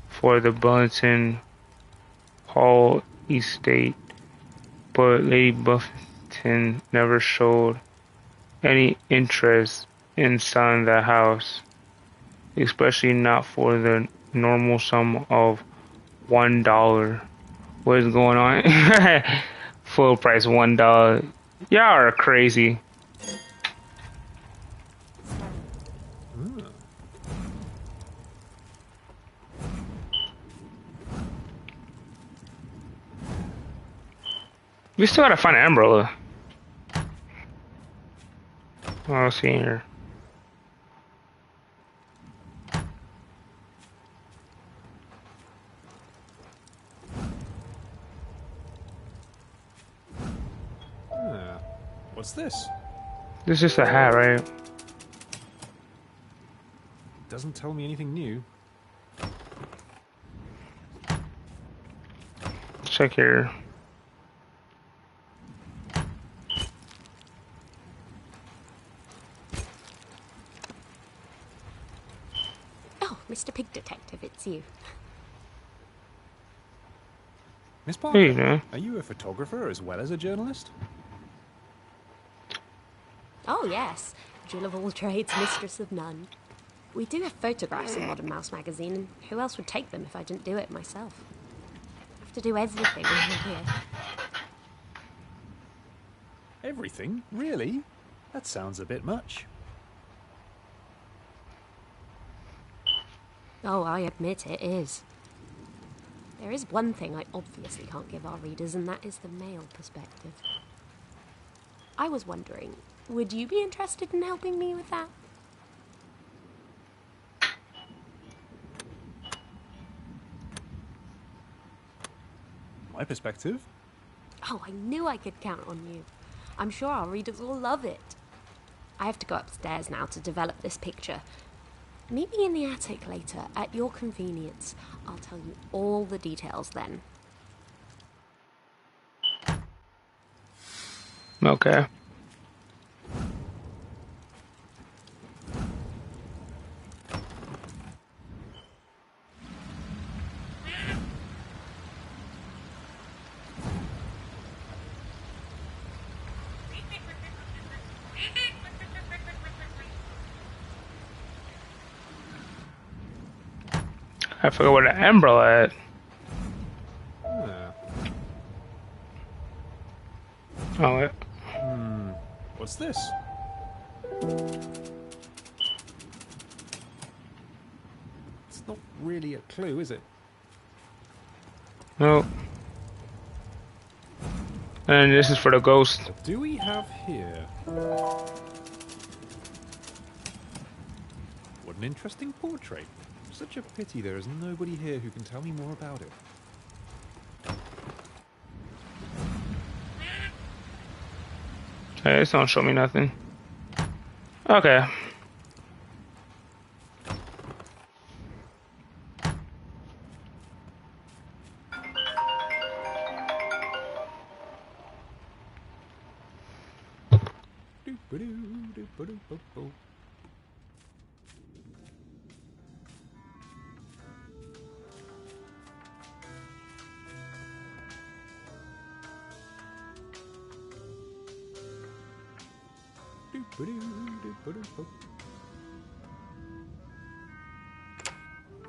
for the Bulletin Hall estate, but Lady Buffington never showed any interest in selling the house, especially not for the normal sum of $1. What is going on? Full price $1. Y'all are crazy. We still gotta find an umbrella. Oh, let's see here. What's this? This is just a hat, right? Doesn't tell me anything new. Check here. Mr. Pig Detective, it's you. Miss Parker, Hey there. are you a photographer as well as a journalist? Oh, yes. Jill of all trades, mistress of none. We do have photographs in Modern Mouse magazine, and who else would take them if I didn't do it myself? I have to do everything around here. Everything? Really? That sounds a bit much. Oh, I admit it is. There is one thing I obviously can't give our readers, and that is the male perspective. I was wondering, would you be interested in helping me with that? My perspective? Oh, I knew I could count on you. I'm sure our readers will love it. I have to go upstairs now to develop this picture. Meet me in the attic later, at your convenience. I'll tell you all the details then. Okay. I forgot what the umbrella at. Oh, yeah. What's this? It's not really a clue, is it? No. And this is for the ghost. What do we have here? What an interesting portrait. Such a pity there is nobody here who can tell me more about it. Hey, this don't show me nothing. Okay.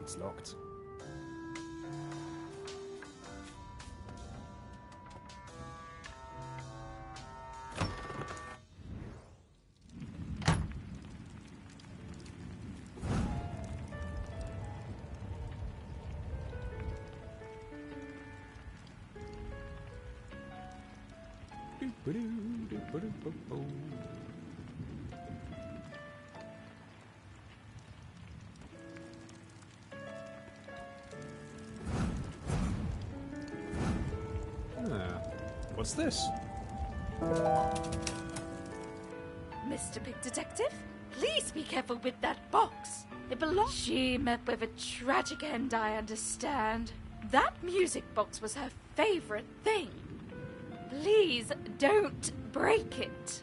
It's locked. What's this? Mr. Pig Detective, please be careful with that box. It belongs. She met with a tragic end, I understand. That music box was her favorite thing. Please don't break it.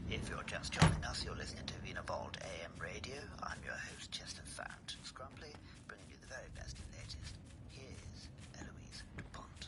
If you're just joining us, you're listening to Vault AM Radio. I'm your host, Chester Fount Scrumply, bringing you the very best and latest. Here's Eloise DuPont.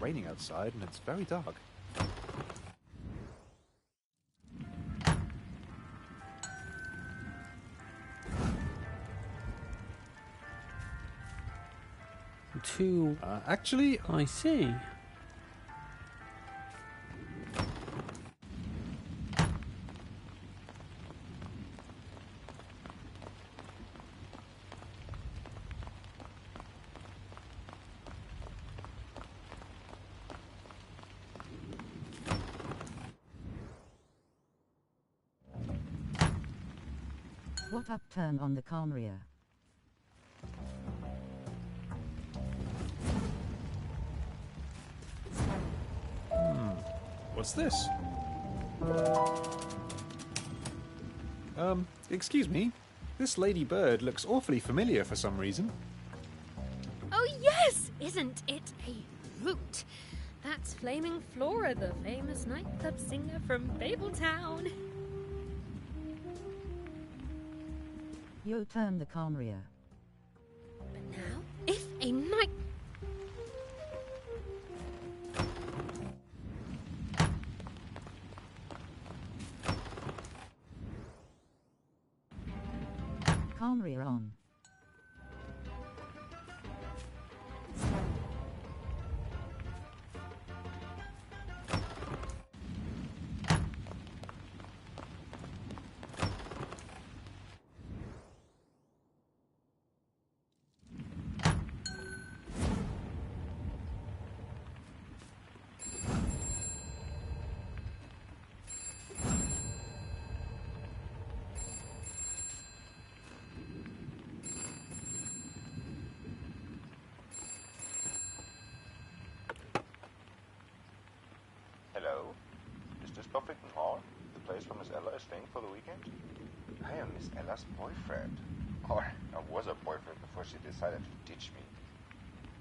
raining outside and it's very dark. Actually, I see. What upturn on the Conria? What's this? Excuse me. This lady bird looks awfully familiar for some reason. Oh yes! Isn't it a hoot? That's Flaming Flora, the famous nightclub singer from Babeltown. You turn the Conria. But now, if a night... Conria on. Hello? Is this Buffington Hall? The place where Miss Ella is staying for the weekend? I am Miss Ella's boyfriend. Or I was her boyfriend before she decided to ditch me.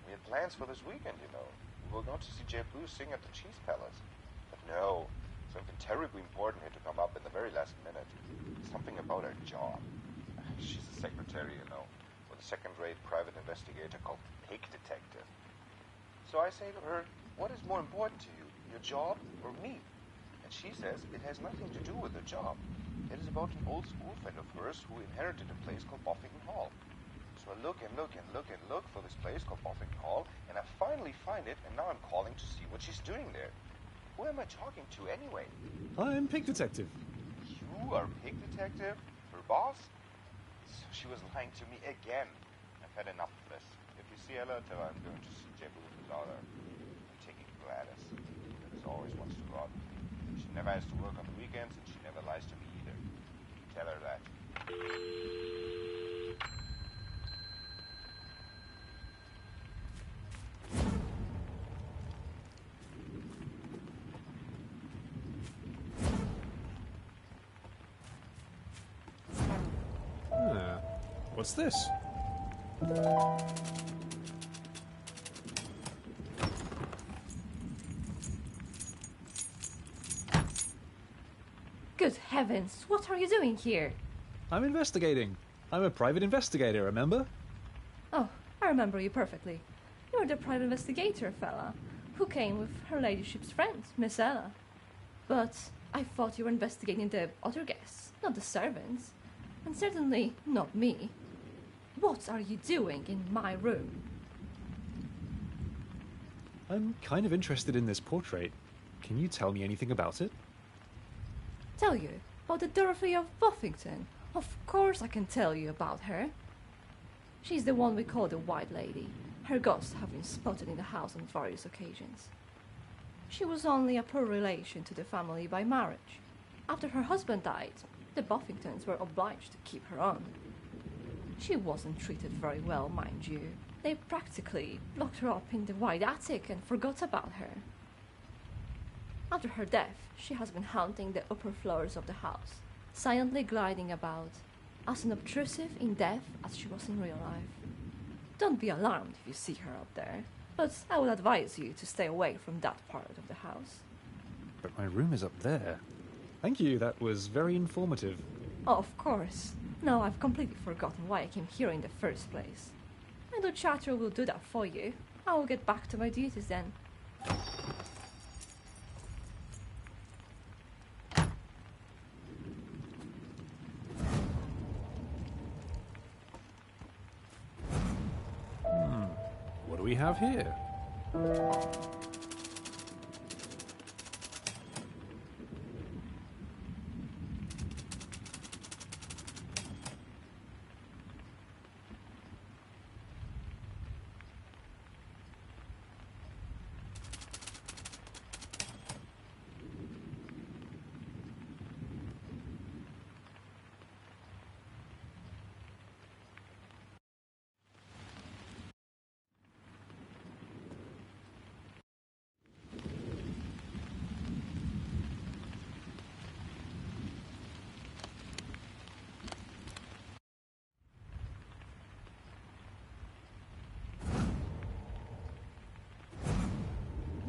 We had plans for this weekend, you know. We were going to see J. Blue sing at the Cheese Palace. But no, something terribly important had to come up in the very last minute. Something about her job. She's a secretary, you know, with a second-rate private investigator called Pig Detective. So I say to her, what is more important to you, your job or me? And she says it has nothing to do with the job. It is about an old school friend of hers who inherited a place called Buffington Hall. So I look and look and look and look for this place called Buffington Hall, and I finally find it, and now I'm calling to see what she's doing there. Who am I talking to anyway? I'm Pig Detective. You are Pig Detective? Her boss? So she was lying to me again. I've had enough of this. If you see Ella, tell her I'm going to see J. Blue without her. I'm taking Gladys. Gladys always wants to go out with me. She never has to work on the weekends, and she never lies to me either. Tell her that. What's this? Good heavens, what are you doing here? I'm investigating. I'm a private investigator, remember? Oh, I remember you perfectly. You're the private investigator fella who came with her ladyship's friend, Miss Ella. But I thought you were investigating the other guests, not the servants. And certainly not me. What are you doing in my room? I'm kind of interested in this portrait. Can you tell me anything about it? Tell you about the Dorothy of Buffington? Of course I can tell you about her. She's the one we call the White Lady. Her ghosts have been spotted in the house on various occasions. She was only a poor relation to the family by marriage. After her husband died, the Buffingtons were obliged to keep her on. She wasn't treated very well, mind you. They practically locked her up in the wide attic and forgot about her. After her death, she has been haunting the upper floors of the house, silently gliding about, as unobtrusive in death as she was in real life. Don't be alarmed if you see her up there, but I would advise you to stay away from that part of the house. But my room is up there. Thank you, that was very informative. Oh, of course. Now I've completely forgotten why I came here in the first place. My little chatter will do that for you. I will get back to my duties then. What do we have here?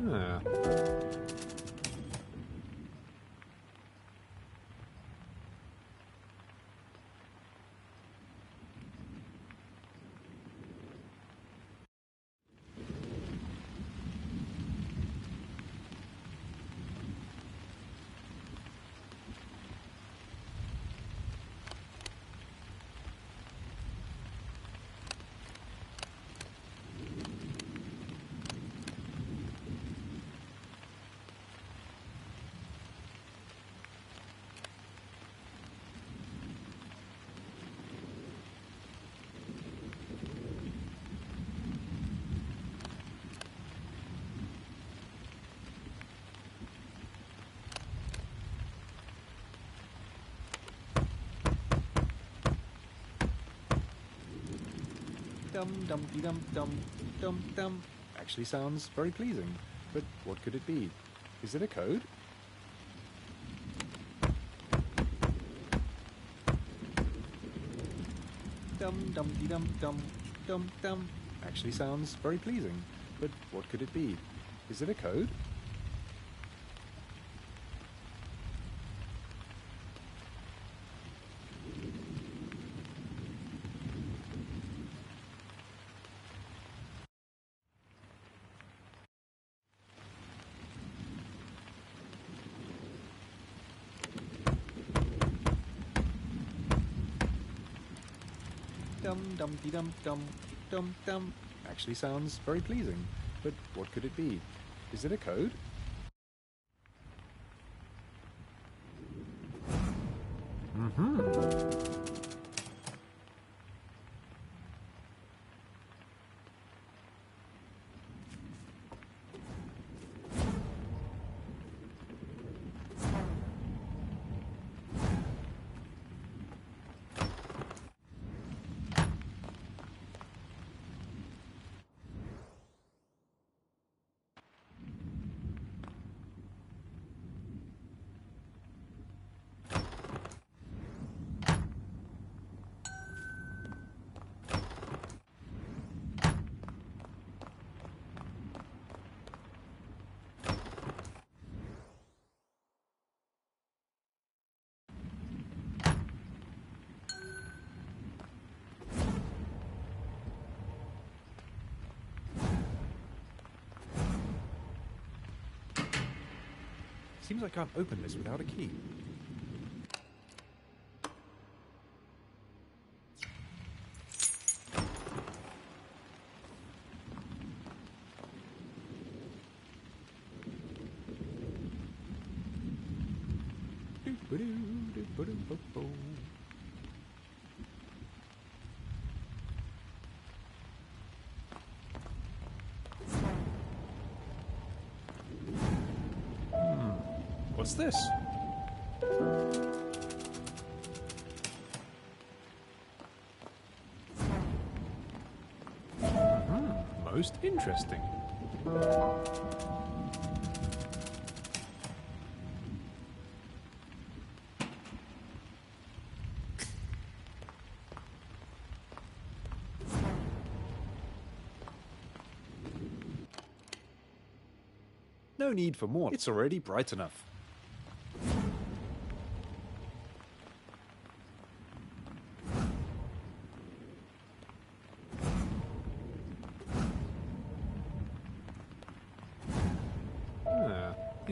Ah. Dum. Actually sounds very pleasing. But what could it be? Is it a code? Dum. Actually sounds very pleasing. But what could it be? Is it a code? Dum. Actually sounds very pleasing. But what could it be? Is it a code? Seems I can't open this without a key. What's this? Most interesting. No need for more. It's already bright enough.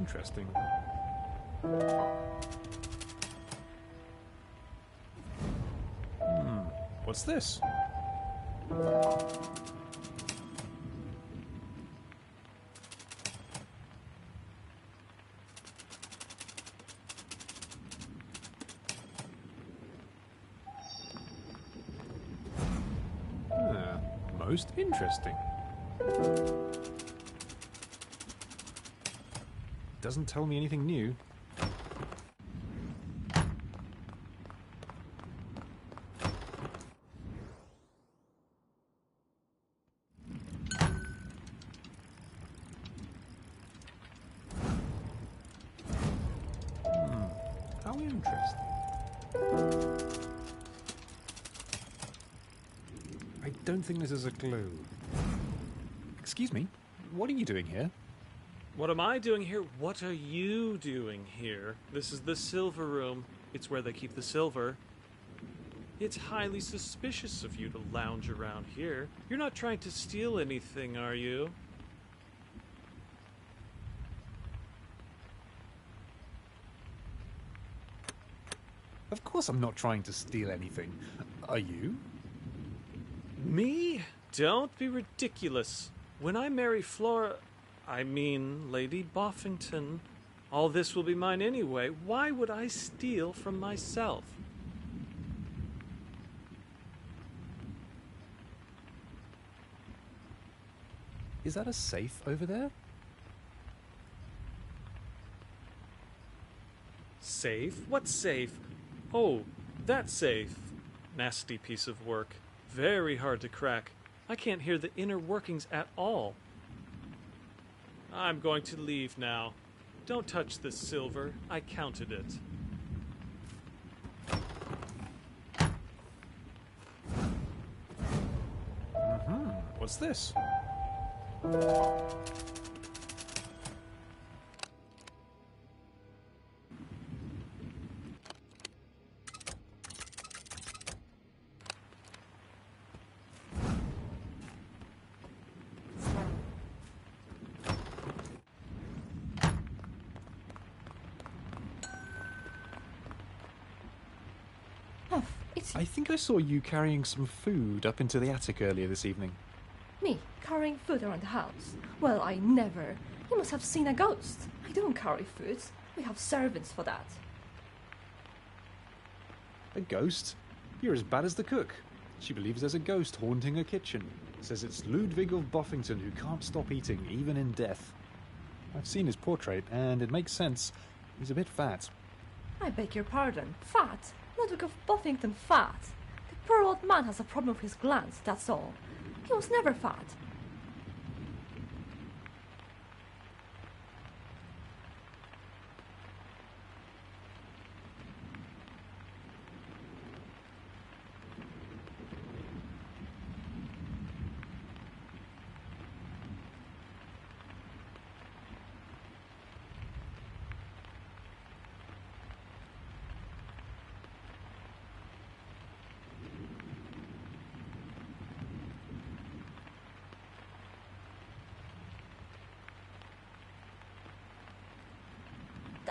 interesting. What's this? Most interesting. Doesn't tell me anything new. How interesting. I don't think this is a clue. Excuse me, what are you doing here? What am I doing here? What are you doing here? This is the silver room. It's where they keep the silver. It's highly suspicious of you to lounge around here. You're not trying to steal anything, are you? Of course I'm not trying to steal anything. Are you? Me? Don't be ridiculous. When I marry Lady Boffington, all this will be mine anyway. Why would I steal from myself? Is that a safe over there? Safe? What safe? Oh, that safe. Nasty piece of work. Very hard to crack. I can't hear the inner workings at all. I'm going to leave now. Don't touch this silver. I counted it. What's this? I think I saw you carrying some food up into the attic earlier this evening. Me, carrying food around the house? Well, I never. You must have seen a ghost. I don't carry food. We have servants for that. A ghost? You're as bad as the cook. She believes there's a ghost haunting her kitchen. Says it's Ludwig of Boffington who can't stop eating, even in death. I've seen his portrait, and it makes sense. He's a bit fat. I beg your pardon. Fat? Ludwig of Boffington fat? The poor old man has a problem with his glands, that's all. He was never fat.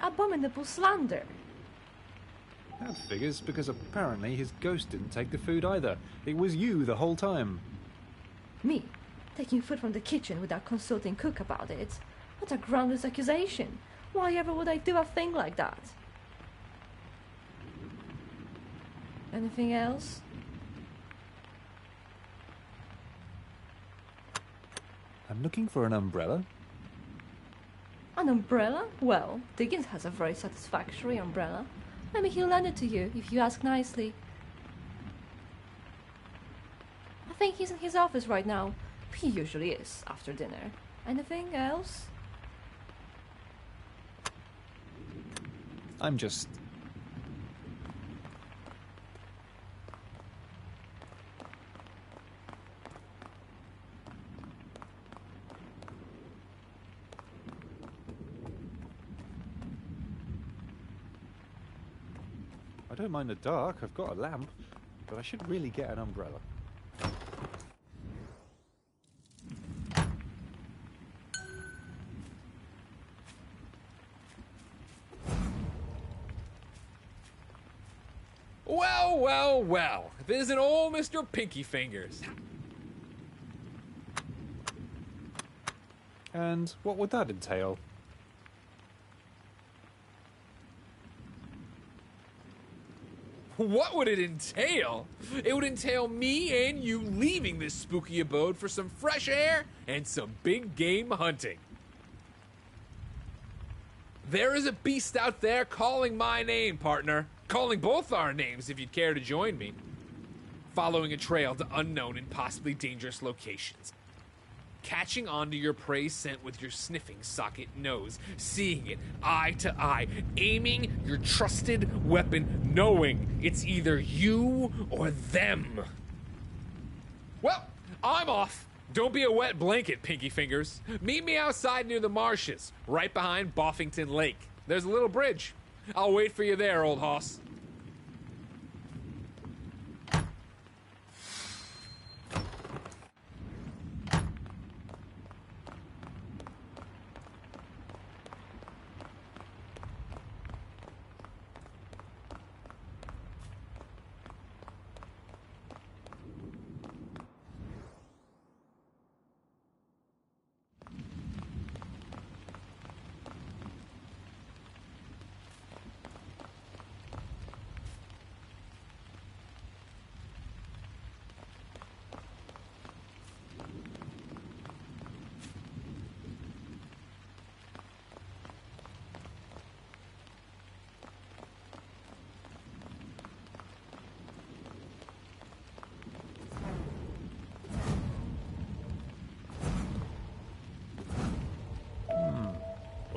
Abominable slander. That figures, because apparently his ghost didn't take the food either. It was you the whole time. Me? Taking food from the kitchen without consulting cook about it? What a groundless accusation. Why ever would I do a thing like that? Anything else? I'm looking for an umbrella. An umbrella? Well, Dickens has a very satisfactory umbrella. Maybe he'll lend it to you if you ask nicely. I think he's in his office right now. He usually is after dinner. Anything else? I'm just... I don't mind the dark, I've got a lamp, but I should really get an umbrella. Well, well, well. If it isn't old Mr. Pinky Fingers. And what would that entail? What would it entail? It would entail me and you leaving this spooky abode for some fresh air and some big game hunting. There is a beast out there calling my name, partner. Calling both our names if you'd care to join me. Following a trail to unknown and possibly dangerous locations. Catching onto your prey's scent with your sniffing socket nose, seeing it eye to eye, aiming your trusted weapon, knowing it's either you or them. Well, I'm off. Don't be a wet blanket, Pinky Fingers. Meet me outside near the marshes, right behind Boffington Lake. There's a little bridge. I'll wait for you there, old hoss.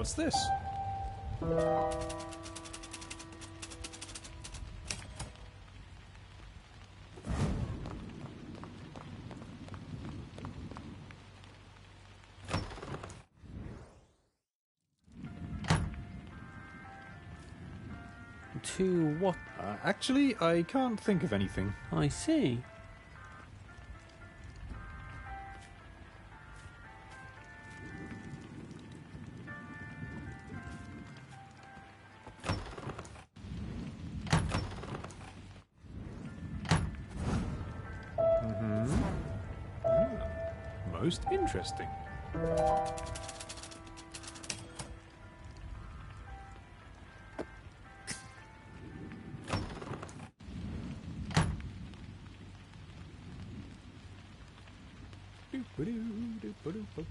What's this? To what? Actually, I can't think of anything. I see. Most interesting.